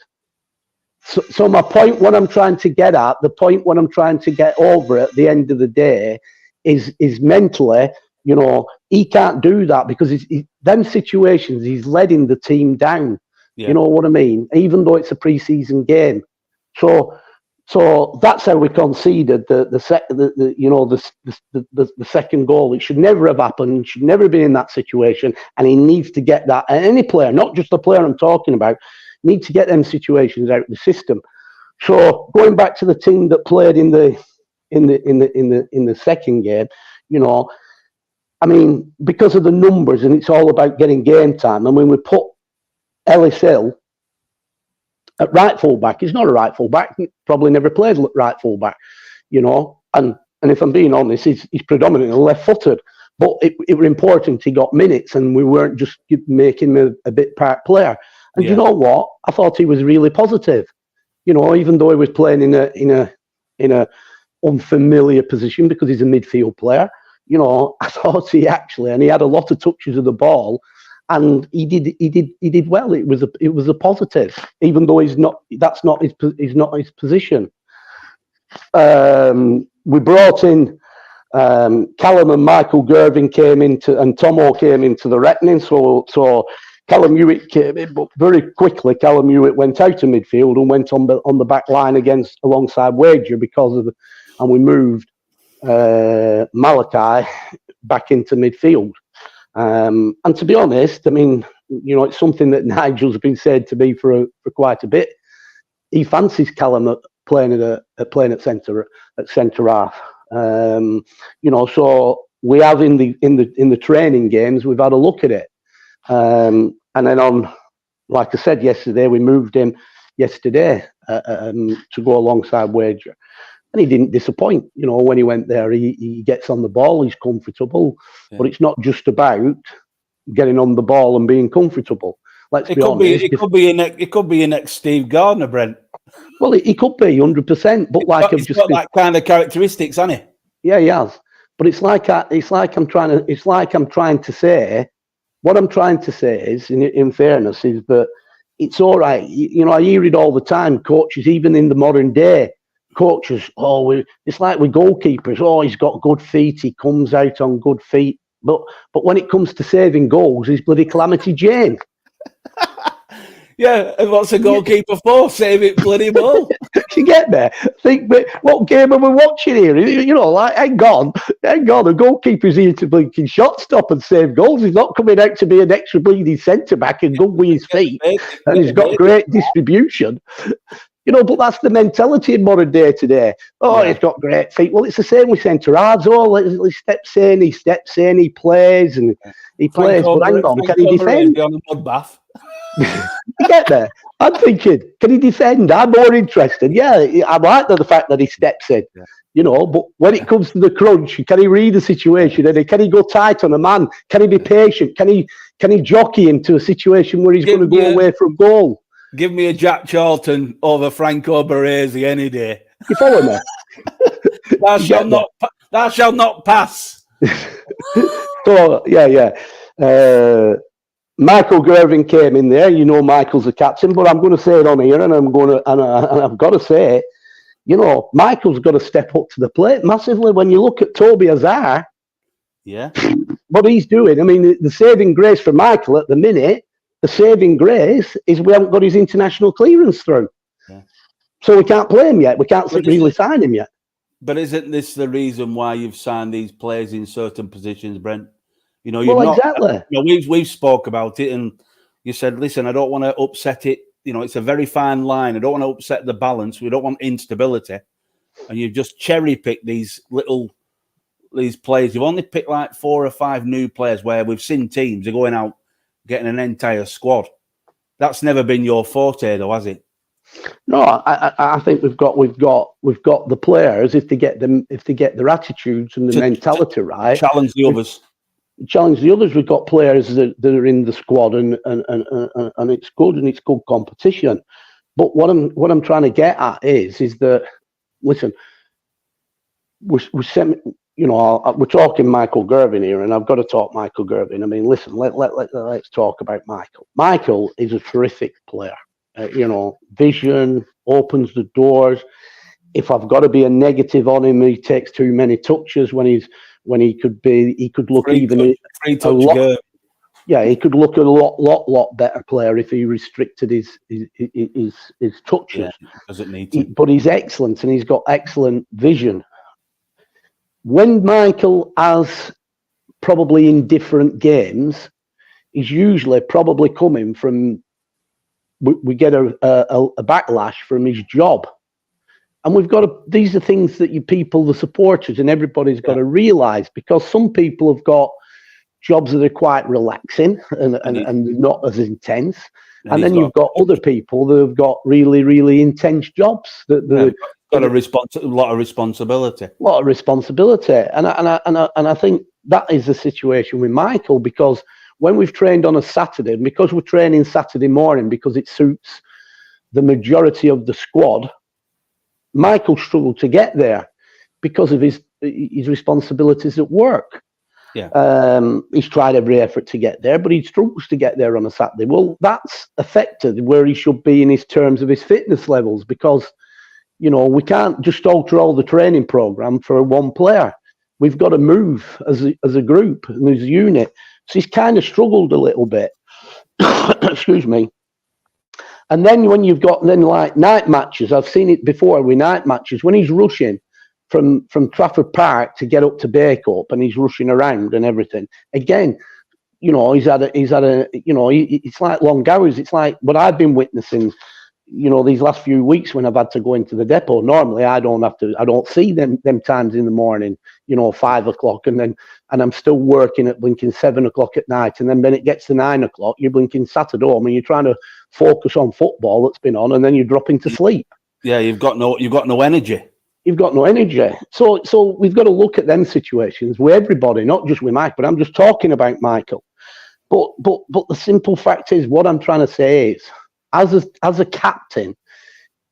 So my point, what I'm trying to get at, the point what I'm trying to get over at the end of the day is mentally, you know, he can't do that because them situations, he's letting the team down. Yeah. You know what I mean? Even though it's a pre-season game. So that's how we conceded the second goal. It should never have happened. Should never have been in that situation. And he needs to get that. And any player, not just the player I'm talking about, need to get them situations out of the system. So going back to the team that played in the second game, you know, I mean, because of the numbers, and it's all about getting game time. And when we put Ellis Hill at right fullback, he's not a right fullback. He probably never played right fullback, you know. And if I'm being honest, he's predominantly left-footed. But it was important he got minutes, and we weren't just making him a bit part player. And you know what? I thought he was really positive. You know, even though he was playing in a unfamiliar position because he's a midfield player. You know, I thought he had a lot of touches of the ball, and he did well. It was a positive, even though that's not his position. We brought in Callum and Michael Gervin and Tomo came into the reckoning. So Callum Hewitt came in, but very quickly Callum Hewitt went out of midfield and went on the back line alongside Wager and we moved Malachi back into midfield. And to be honest, I mean, it's something that Nigel's been said to me for quite a bit. He fancies Callum playing at centre half. So we have in the training games, we've had a look at it. And then like I said yesterday, we moved him yesterday to go alongside Wager. And he didn't disappoint. When he went there, he gets on the ball, he's comfortable. Yeah. But it's not just about getting on the ball and being comfortable. Let's be honest. It could be your next Steve Gardner, Brent. Well, he could be 100%. But He's got that kind of characteristics, hasn't he? Yeah, he has. But it's like I'm trying to say. What I'm trying to say is, in fairness, is that it's all right. I hear it all the time. Coaches, even in the modern day, coaches, it's like with goalkeepers. He's got good feet. He comes out on good feet. But when it comes to saving goals, he's bloody Calamity Jane. Yeah, and what's a goalkeeper for? Save it bloody ball. You get there. Think, but what game are we watching here? Hang on. The goalkeeper's here to blinking shot stop and save goals. He's not coming out to be an extra bleeding centre back and good with his feet. And he's got great distribution. But that's the mentality in modern day today. He's got great feet. Well, it's the same with centre halves. He steps in, he plays, and he plays. But hang on, can he defend? On a mud bath. You get there. I'm thinking, can he defend? I'm more interested. Yeah, I like the fact that he steps in. Yeah. But when it comes to the crunch, can he read the situation? And can he go tight on a man? Can he be patient? Can he jockey into a situation where he's going to go away from goal? Give me a Jack Charlton over Franco Baresi any day. You follow me? Thou shall not pass. So yeah. Michael Gervin came in there. Michael's the captain, but I'm going to say it on here, and I've got to say it. Michael's got to step up to the plate massively. When you look at Toby Azar, what he's doing. I mean, the saving grace for Michael at the minute. The saving grace is we haven't got his international clearance through. Yeah. So we can't play him yet. We can't really sign him yet. But isn't this the reason why you've signed these players in certain positions, Brent? Exactly. We've spoke about it, and you said, listen, I don't want to upset it. It's a very fine line. I don't want to upset the balance. We don't want instability. And you've just cherry-picked these players. You've only picked like 4 or 5 new players where we've seen teams are going out getting an entire squad. That's never been your forte, though, has it? No, I think we've got the players if they get their attitudes and the mentality right. Challenge the others. We've got players that are in the squad and it's good and it's good competition. But what I'm trying to get at is that listen, we're talking Michael Gervin here, and I've got to talk Michael Gervin. I mean, listen, let's talk about Michael. Michael is a terrific player. Vision, opens the doors. If I've got to be a negative on him, he takes too many touches when he could look he could look a lot better player if he restricted his touches. Yeah, doesn't need to. But he's excellent, and he's got excellent vision. When Michael has probably in different games, he's usually probably coming from. We get a backlash from his job, and we've got to. These are things that the supporters, and everybody's got to realise, because some people have got jobs that are quite relaxing and not as intense, and then you've got other people that have got really, really intense jobs that. Got a lot of responsibility. And I think that is the situation with Michael, because when we've trained on a Saturday, and because we're training Saturday morning because it suits the majority of the squad, Michael struggled to get there because of his responsibilities at work. Yeah. He's tried every effort to get there, but he struggles to get there on a Saturday. Well, that's affected where he should be in his terms of his fitness levels, because we can't just alter all the training program for one player. We've got to move as a group and as a unit. So he's kind of struggled a little bit. excuse me. And then when you've got like night matches, I've seen it before with night matches, when he's rushing from Trafford Park to get up to Bacup and he's rushing around and everything. Again, he's had a it's like long hours. It's like what I've been witnessing, these last few weeks when I've had to go into the depot. Normally I don't see them times in the morning, 5 o'clock, and I'm still working at blinking 7 o'clock at night. And then when it gets to 9 o'clock, you're blinking sat at home and you're trying to focus on football that's been on, and then you drop into sleep. Yeah, you've got no energy. You've got no energy. So we've got to look at them situations with everybody, not just with Mike, but I'm just talking about Michael. But the simple fact is, what I'm trying to say is, as a captain,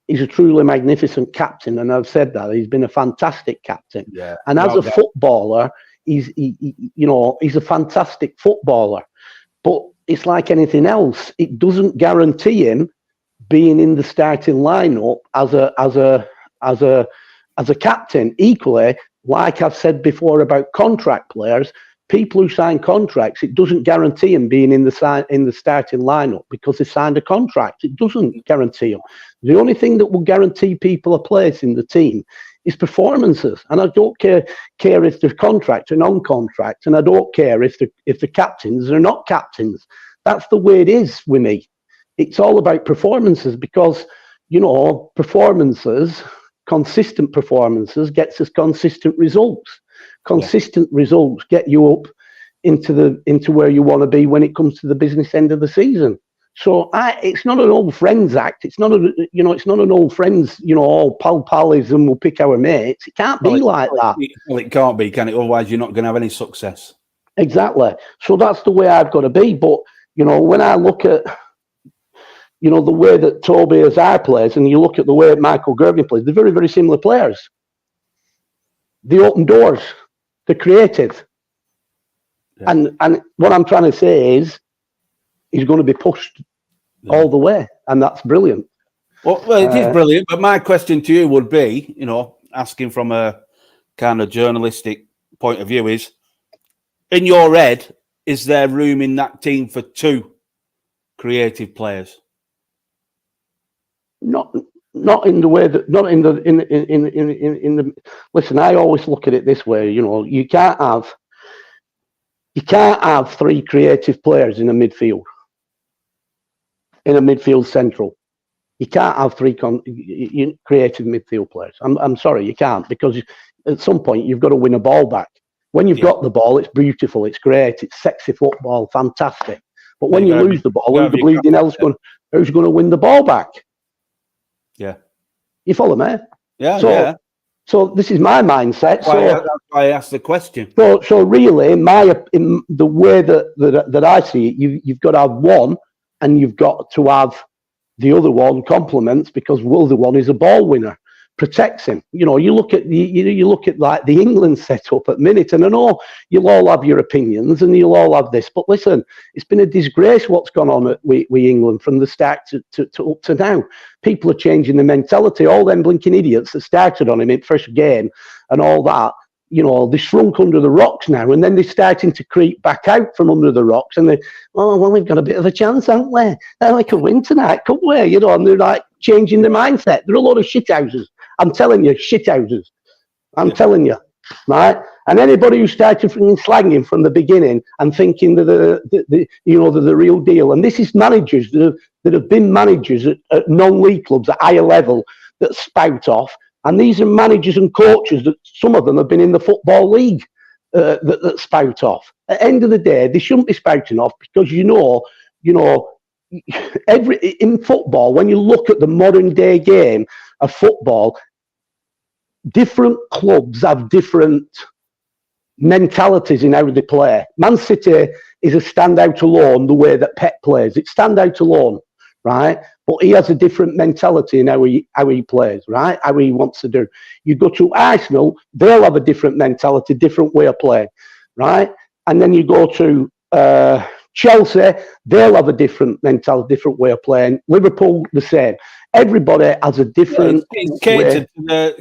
he's a truly magnificent captain, and I've said that he's been a fantastic captain. Yeah. And as a footballer, he's a fantastic footballer. But it's like anything else; it doesn't guarantee him being in the starting lineup as a captain. Equally, like I've said before about contract players, people who sign contracts, it doesn't guarantee them being in the starting lineup because they signed a contract. It doesn't guarantee them. The only thing that will guarantee people a place in the team is performances. And I don't care if they're contract or non-contract, and I don't care if the captains are not captains. That's the way it is with me. It's all about performances because, consistent performances gets us consistent results. Consistent results get you up into where you want to be when it comes to the business end of the season. So it's not an old friends act. It's not it's not an old friends, all pal-palism, we'll pick our mates. It can't be like that. Well, it can't be, can it? Otherwise, you're not going to have any success. Exactly. So that's the way I've got to be. But, when I look at, the way that Toby Azar plays, and you look at the way Michael Gervin plays, they're very, very similar players. They open doors. They're creative. Yeah. And what I'm trying to say is he's going to be pushed all the way, and that's brilliant. Well, it is brilliant, but my question to you would be, asking from a kind of journalistic point of view is, in your head, is there room in that team for two creative players? Not in the way that, not in the. Listen, I always look at it this way. You can't have three creative players in a midfield. In a midfield central, you can't have three creative midfield players. I'm sorry, you can't, because at some point you've got to win a ball back. When you've got the ball, it's beautiful, it's great, it's sexy football, fantastic. But when you lose the ball, who's the bleeding hell's who's going to win the ball back? Yeah. You follow me? Yeah. So this is my mindset. That's why I asked the question. So really, in the way that I see it, you've got to have one, and you've got to have the other one complements, because the other one is a ball winner, protects him. You look at like the England setup at minute, and I know you'll all have your opinions and you'll all have this, but listen, it's been a disgrace what's gone on with England from the start to up to now. People are changing the mentality. All them blinking idiots that started on him in first game and all that, they shrunk under the rocks now, and then they're starting to creep back out from under the rocks, and we've got a bit of a chance, haven't we? We could win tonight, couldn't we? And they're like changing their mindset. They're a lot of shithouses. I'm telling you, shithouses. I'm telling you, right? And anybody who started slagging from the beginning and thinking that they're the real deal, and this is managers that have been managers at non-league clubs at higher level that spout off. And these are managers and coaches that some of them have been in the Football League that spout off. At the end of the day, they shouldn't be spouting off, because in football, when you look at the modern day game of football, different clubs have different mentalities in how they play. Man City is a standout alone the way that Pep plays. It's standout alone, right? But he has a different mentality in how he plays, right? How he wants to do. You go to Arsenal, they'll have a different mentality, different way of playing, right? And then you go to Chelsea, they'll have a different mentality, different way of playing. Liverpool, the same. Everybody has a different. It's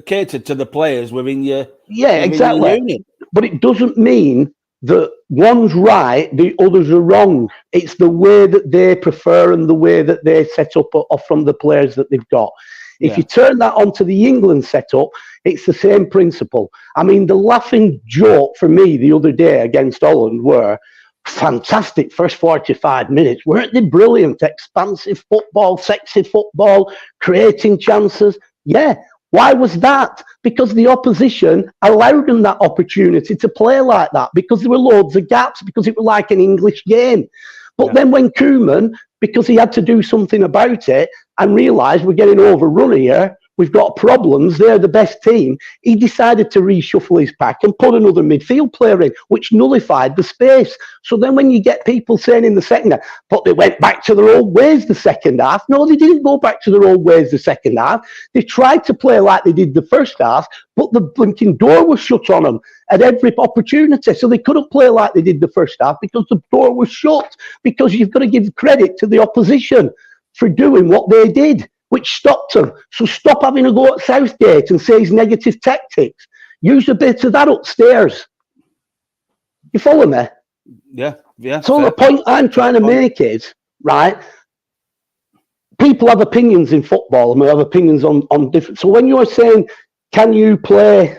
catered to the players within your. Yeah, exactly. Your unit. But it doesn't mean that one's right, the others are wrong. It's the way that they prefer and the way that they set up from the players that they've got. If you turn that onto the England setup, it's the same principle. I mean, the laughing joke for me the other day against Holland were fantastic first 45 minutes. Weren't they brilliant? Expansive football, sexy football, creating chances. Yeah. Why was that? Because the opposition allowed them that opportunity to play like that, because there were loads of gaps, because it was like an English game. But then when Koeman, because he had to do something about it and realised we're getting overrun here, we've got problems, they're the best team, he decided to reshuffle his pack and put another midfield player in, which nullified the space. So then when you get people saying in the second half, but they went back to their old ways the second half. No, they didn't go back to their old ways the second half. They tried to play like they did the first half, but the blinking door was shut on them at every opportunity. So they couldn't play like they did the first half because the door was shut, because you've got to give credit to the opposition for doing what they did, which stopped them. So stop having a go at Southgate and say his negative tactics. Use a bit of that upstairs. You follow me? Yeah. So the point I'm trying to make is, right, people have opinions in football and we have opinions on different. So when you're saying, can you play,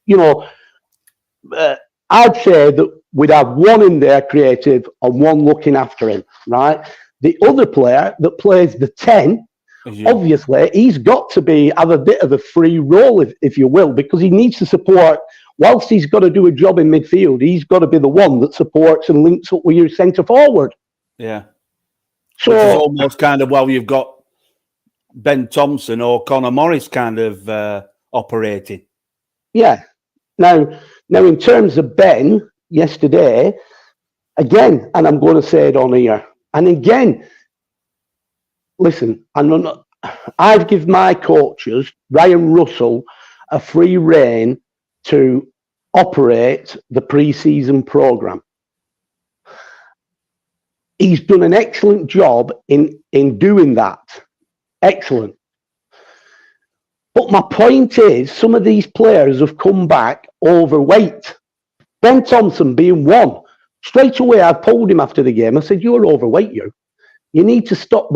I'd say that we'd have one in there creative and one looking after him, right? The other player that plays the 10, obviously, he's got to have a bit of a free role, if you will, because he needs to support. Whilst he's got to do a job in midfield, he's got to be the one that supports and links up with your centre forward. Yeah. So which is almost kind of, well, you've got Ben Thompson or Connor Morris kind of operating. Yeah. Now, in terms of Ben, yesterday, again, and I'm going to say it on here, and again, listen, I've given my coaches, Ryan Russell, a free rein to operate the pre-season programme. He's done an excellent job in doing that. Excellent. But my point is, some of these players have come back overweight. Ben Thompson being one. Straight away, I pulled him after the game. I said, you're overweight, you. You need to stop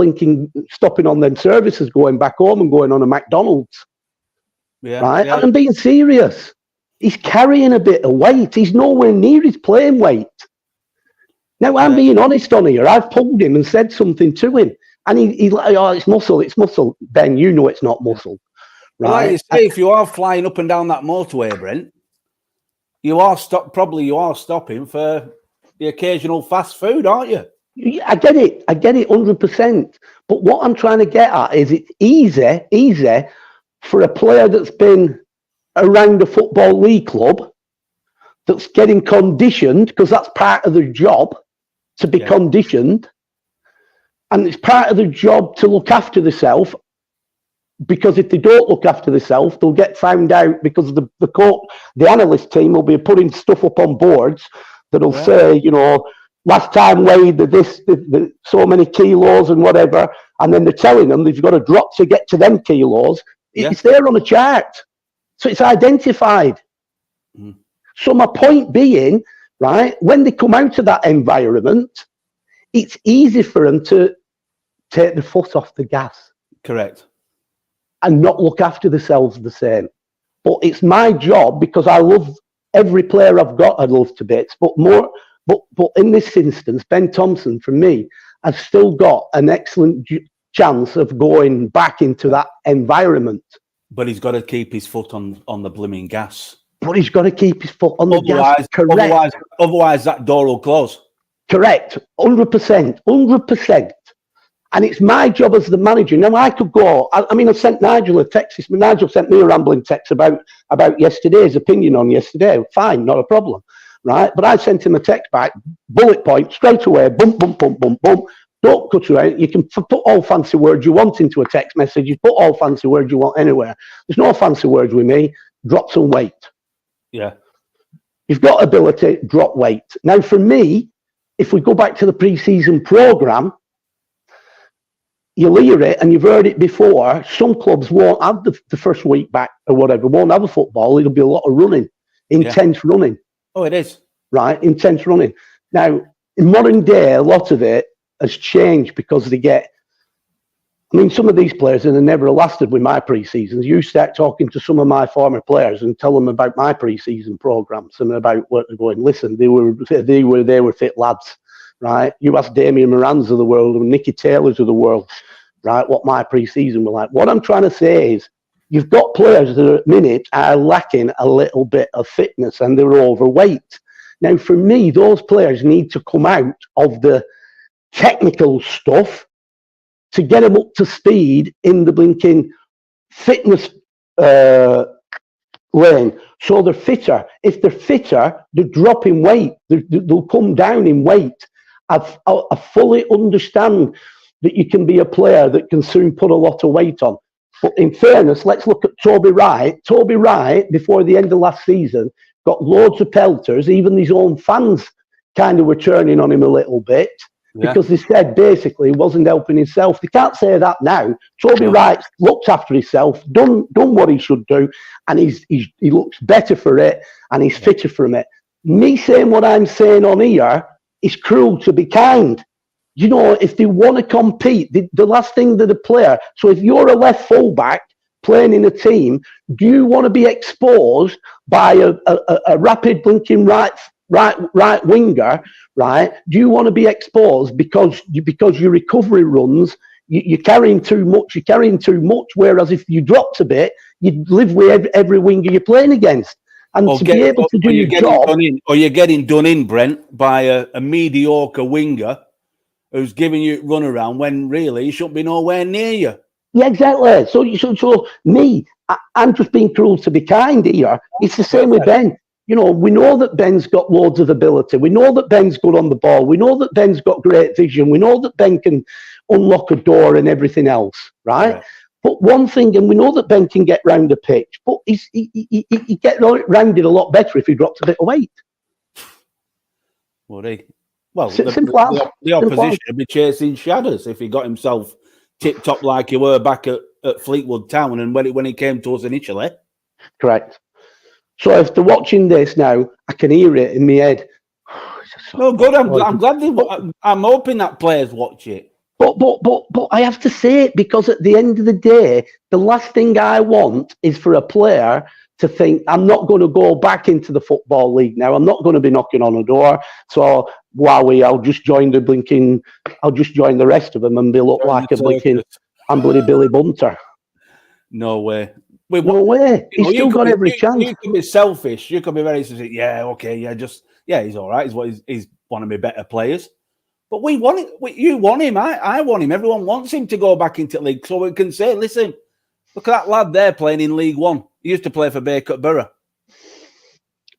stopping on them services, going back home and going on a McDonald's. Yeah, right? Yeah. And I'm being serious. He's carrying a bit of weight. He's nowhere near his playing weight. Now, I'm being honest on here. I've pulled him and said something to him. And he's like, oh, it's muscle. Ben, you know it's not muscle. Right? Well, like you say, if you are flying up and down that motorway, Brent, you are stopping for the occasional fast food, aren't you? I get it 100%. But what I'm trying to get at is it's easy for a player that's been around a football league club, that's getting conditioned, because that's part of their job, to be conditioned, and it's part of their job to look after themselves, because if they don't look after themselves, they'll get found out, because the analyst team will be putting stuff up on boards that'll say, last time weighed the so many kilos and whatever, and then they're telling them they've got to drop to get to them kilos. It's there on a chart. So it's identified. Mm. So my point being, right, when they come out of that environment, it's easy for them to take the foot off the gas. Correct. And not look after themselves the same. But it's my job, because I love every player I've got, I love to bits, but in this instance, Ben Thompson, for me, has still got an excellent chance of going back into that environment. But he's got to keep his foot on the blooming gas. But he's got to keep his foot on the gas. Correct. Otherwise, that door will close. Correct. 100%. And it's my job as the manager. Now, I could go. I mean, I sent Nigel a text. Nigel sent me a rambling text about yesterday's opinion on yesterday. Fine, not a problem. Right? But I sent him a text back, bullet point, straight away, boom, boom, boom, boom, boom. Don't cut around. You can put all fancy words you want into a text message. You put all fancy words you want anywhere. There's no fancy words with me. Drop some weight. Yeah. You've got ability, drop weight. Now, for me, if we go back to the pre-season programme, you'll hear it, and you've heard it before, some clubs won't have the first week back or whatever, won't have a football. It'll be a lot of running, intense running. Oh, it is. right? Intense running. Now, in modern day, a lot of it has changed because they get. I mean, some of these players, and they never lasted with my pre-seasons. You start talking to some of my former players and tell them about my pre-season programs and about what they're going. Listen, they were fit lads, right? You ask Damien Morans of the world and Nicky Taylors of the world, right? What my pre-season were like. What I'm trying to say is, you've got players that at minute are lacking a little bit of fitness and they're overweight. Now, for me, those players need to come out of the technical stuff to get them up to speed in the blinking fitness lane. So they're fitter. If they're fitter, they're dropping weight. They'll come down in weight. I fully understand that you can be a player that can soon put a lot of weight on. But in fairness, let's look at Toby Wright. Toby Wright, before the end of last season, got loads of pelters. Even his own fans kind of were turning on him a little bit. Yeah. Because they said basically he wasn't helping himself. They can't say that now. Toby Wright looked after himself, done what he should do, and he looks better for it, and he's fitter from it. Me saying what I'm saying on here is cruel to be kind. You know, if they want to compete, the last thing that a player. So if you're a left fullback playing in a team, do you want to be exposed by a rapid blinking right winger, right? Do you want to be exposed because your recovery runs, you're carrying too much, whereas if you dropped a bit, you'd live with every winger you're playing against. And to be able to do your job... Or you're getting done in, Brent, by a mediocre winger who's giving you run around when really he shouldn't be nowhere near you. Yeah, exactly. So me, I'm just being cruel to be kind here. It's the same with Ben. You know, we know that Ben's got loads of ability. We know that Ben's good on the ball. We know that Ben's got great vision. We know that Ben can unlock a door and everything else, right? But one thing, and we know that Ben can get round the pitch, but he get rounded a lot better if he dropped a bit of weight. Would he? Well, the opposition would be chasing shadows if he got himself tip-top like he were back at Fleetwood Town and when he came to us initially. Correct. So if they're watching this now, I can hear it in my head. No, good. I'm glad. I'm hoping that players watch it. But I have to say it because at the end of the day, the last thing I want is for a player to think, I'm not going to go back into the Football League now. I'm not going to be knocking on a door. So, I'll just join the rest of them and look like a blinking, I'm bloody Billy Bunter. No way. No way. He's still got every chance. You can be selfish. You can be very selfish. Yeah, okay, he's all right. He's one of my better players. But we want it. You want him. I want him. Everyone wants him to go back into league so we can say, listen, look at that lad there playing in League One. He used to play for Baycut Borough.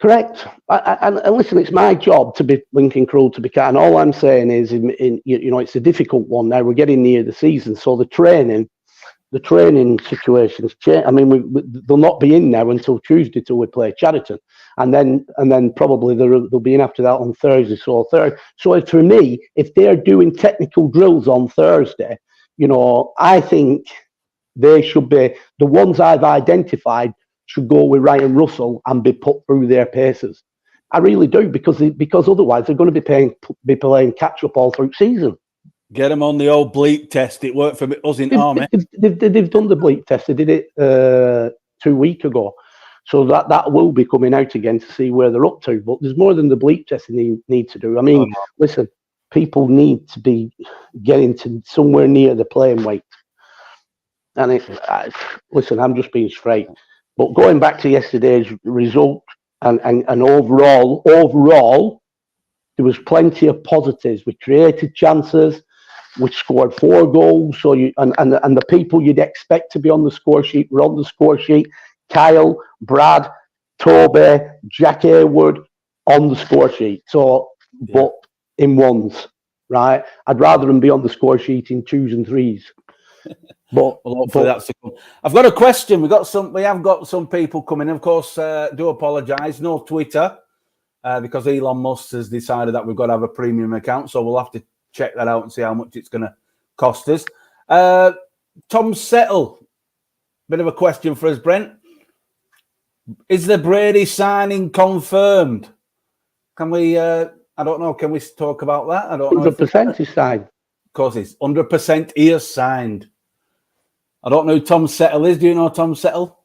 Correct. And listen, it's my job to be linking cruel to be kind. All I'm saying is, it's a difficult one now. We're getting near the season, so the training situations change. I mean, they'll not be in now until Tuesday till we play Chadderton, and then probably they'll be in after that on Thursday. So for me, if they're doing technical drills on Thursday, I think they should be the ones I've identified should go with Ryan Russell and be put through their paces. I really do because otherwise they're going to be playing catch up all through season. Get them on the old bleep test. It worked for us in Army. They've done the bleep test. They did it 2 weeks ago. So that will be coming out again to see where they're up to. But there's more than the bleep test they need to do. I mean, listen, people need to be getting to somewhere near the playing weight. And listen, I'm just being straight. But going back to yesterday's result and overall, there was plenty of positives. We created chances. We scored 4 goals. So and the people you'd expect to be on the score sheet were on the score sheet. Kyle, Brad, Toby, Jack Hayward on the score sheet. So, but in ones, right? I'd rather them be on the score sheet in 2s and 3s. But hopefully that's the. I've got a question. We have got some people coming. Of course, do apologise. No Twitter because Elon Musk has decided that we've got to have a premium account. So we'll have to check that out and see how much it's going to cost us. Tom Settle, bit of a question for us, Brent. Is the Brady signing confirmed? Can we? I don't know. Can we talk about that? I don't know. 100% is signed. Of course, it's 100%. He is signed. I don't know who Tom Settle is. Do you know Tom Settle?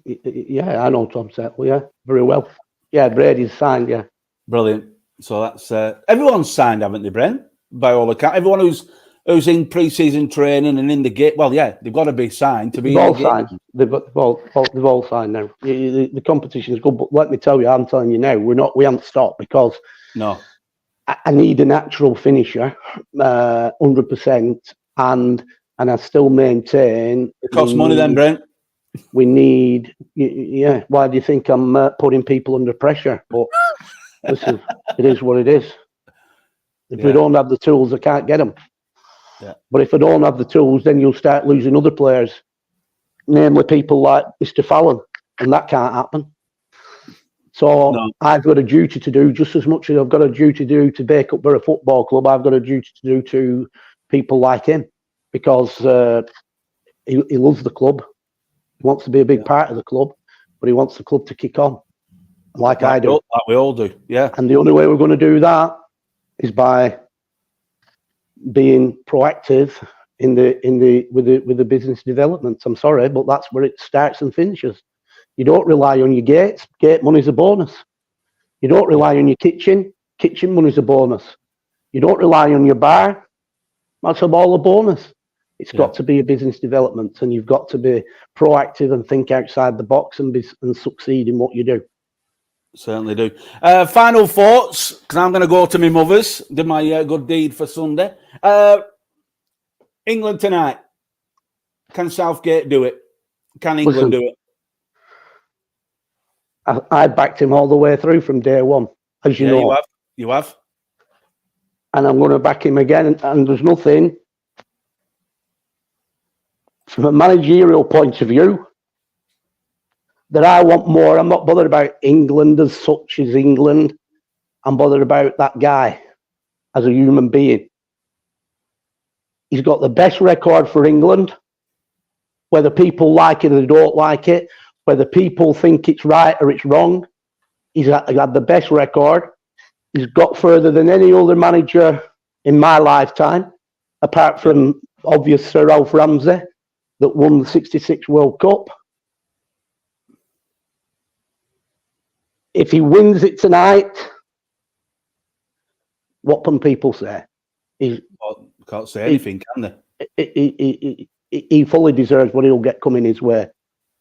Yeah, I know Tom Settle. Yeah, very well. Yeah, Brady's signed. Yeah, brilliant. So that's everyone's signed, haven't they, Brent? By all accounts, everyone who's in pre-season training and in the game. Well, yeah, they've got to be signed to be in the game. Signed. They've all signed now. The competition is good, but let me tell you, I'm telling you now, we haven't stopped because no, I need a natural finisher, 100%, and I still maintain it costs money. Then, Brent, we need. Yeah, why do you think I'm putting people under pressure? But listen, it is what it is. If we don't have the tools, I can't get them. Yeah. But if I don't have the tools, then you'll start losing other players, namely people like Mr. Fallon, and that can't happen. So I've got a duty to do just as much as I've got a duty to do to bake up Borough Football Club. I've got a duty to do to people like him because he loves the club. He wants to be a big part of the club, but he wants the club to kick on, like I do. Like we all do, yeah. And the only way we're going to do that is by being proactive with the business development. I'm sorry, but that's where it starts and finishes. You don't rely on your gates. Gate money's a bonus. You don't rely on your kitchen. Kitchen money's a bonus. You don't rely on your bar. That's all a bonus. It's got to be a business development, and you've got to be proactive and think outside the box and succeed in what you do. Certainly do. Final thoughts, because I'm going to go to my mother's, do my good deed for Sunday. England tonight. Can Southgate do it? Can England do it? I backed him all the way through from day one, as you know. You have. And I'm going to back him again. And there's nothing, from a managerial point of view, that I want more. I'm not bothered about England as such as England. I'm bothered about that guy as a human being. He's got the best record for England, whether people like it or they don't like it, whether people think it's right or it's wrong. He's had the best record. He's got further than any other manager in my lifetime, apart from obvious Sir Ralph Ramsey, that won the '66 World Cup. If he wins it tonight, what can people say? Can't say anything, can they? He fully deserves what he'll get coming his way.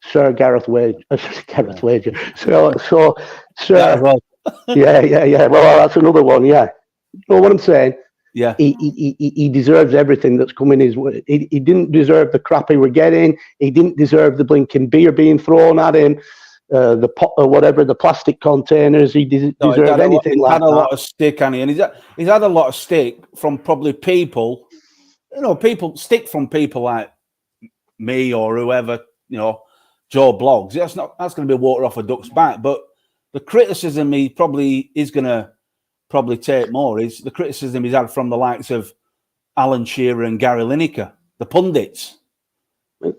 Sir Gareth Wager. So Sir. Well. Yeah. Well, that's another one. Yeah. You know what I'm saying? Yeah. He deserves everything that's coming his way. He didn't deserve the crap he were getting. He didn't deserve the blinking beer being thrown at him. The pot or whatever, the plastic containers. He deserved anything like that. He's had a lot of stick, and he's had a lot of stick from probably people. Stick from people like me or whoever. Joe Bloggs. That's going to be water off a duck's back. But the criticism he probably is going to take more is the criticism he's had from the likes of Alan Shearer and Gary Lineker, the pundits,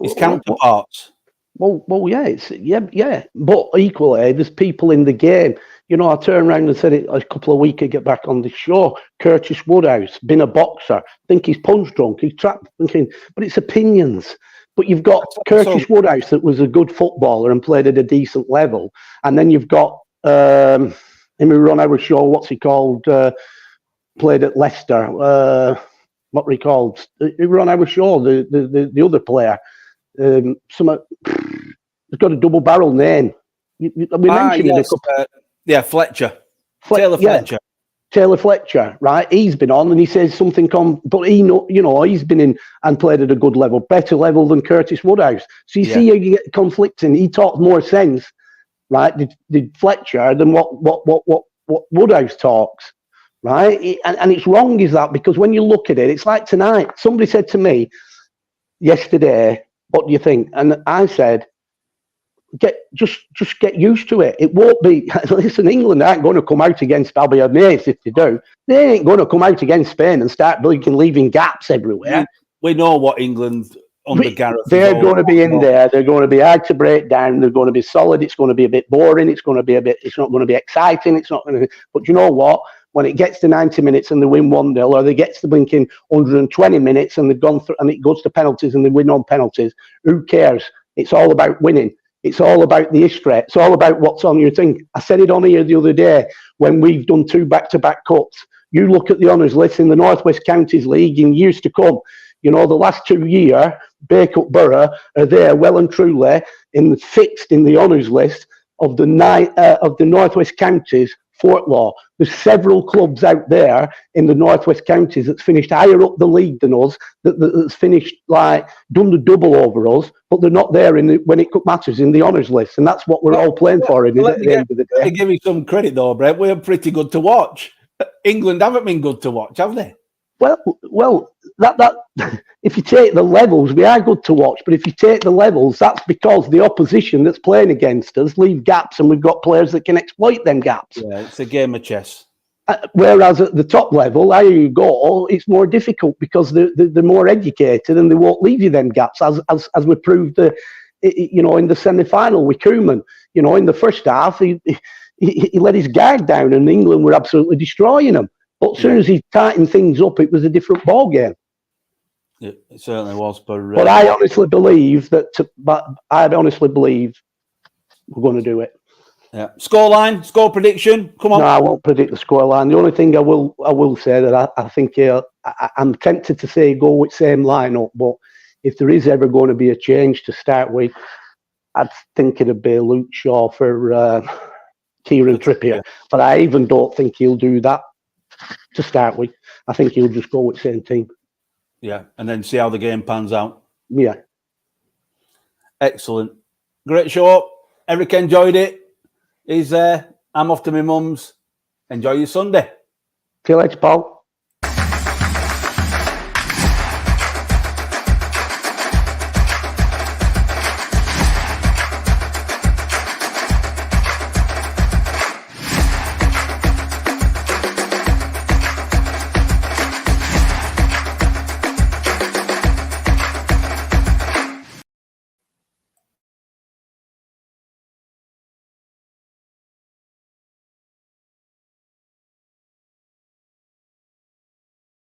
his counterparts. Well, yeah. But equally, there's people in the game. I turned around and said it a couple of weeks ago back on the show. Curtis Woodhouse, been a boxer, think he's punch drunk, he's trapped, thinking, but it's opinions. But you've got Curtis Woodhouse that was a good footballer and played at a decent level, and then you've got him who run our show. What's he called? Played at Leicester. What he called? He run our show. The other player. He's got a double barrel name. We mentioned it a couple. Fletcher. Taylor Fletcher, right? He's been on and he says something but he's been in and played at a good level, better level than Curtis Woodhouse. So you see, you get conflicting. He talks more sense, right? Did Fletcher than what Woodhouse talks, right? And it's wrong, is that? Because when you look at it, it's like tonight. Somebody said to me yesterday, "What do you think?" And I said, just get used to it. It won't be. Listen, England aren't going to come out against. I'll be amazed if they do. They ain't going to come out against Spain and start leaving gaps everywhere. We know what England under Gareth. They're going to be in there. They're going to be hard to break down. They're going to be solid. It's going to be a bit boring. It's not going to be exciting. It's not going to. But you know what? When it gets to 90 minutes and they win 1-0, or they get to the blinking 120 minutes and they've gone through and it goes to penalties and they win on penalties, who cares? It's all about winning. It's all about the history. It's all about what's on your thing. I said it on here the other day when we've done 2 back-to-back cups. You look at the honours list in the North West Counties League in years to come. You know, the last 2 years, Bacup Borough are there well and truly fixed in the honours list of the North West Counties Fort Law. There's several clubs out there in the North West Counties that's finished higher up the league than us, that's finished done the double over us, but they're not there when it matters in the honours list, and that's what we're all playing for. At the end of the day, let me give you some credit though, Brent. We're pretty good to watch. England haven't been good to watch, have they? Well, that if you take the levels, we are good to watch. But if you take the levels, that's because the opposition that's playing against us leave gaps, and we've got players that can exploit them gaps. Yeah, it's a game of chess. Whereas at the top level, higher you go, it's more difficult because they're more educated and they won't leave you them gaps, as we proved, in the semi-final with Koeman. You know, in the first half, he let his guard down, and England were absolutely destroying him. But as soon as he tightened things up, it was a different ball game. It certainly was. But I honestly believe we're going to do it. Yeah. Scoreline, score prediction. Come on. No, I won't predict the scoreline. The only thing I will say that I think I'm tempted to say go with same lineup, but if there is ever going to be a change to start with, I'd think it'd be Luke Shaw for Kieran Trippier. But I even don't think he'll do that to start with. I think he'll just go with the same team. Yeah, and then see how the game pans out. Yeah. Excellent. Great show. Eric enjoyed it. He's I'm off to my mum's. Enjoy your Sunday. See you later, Paul.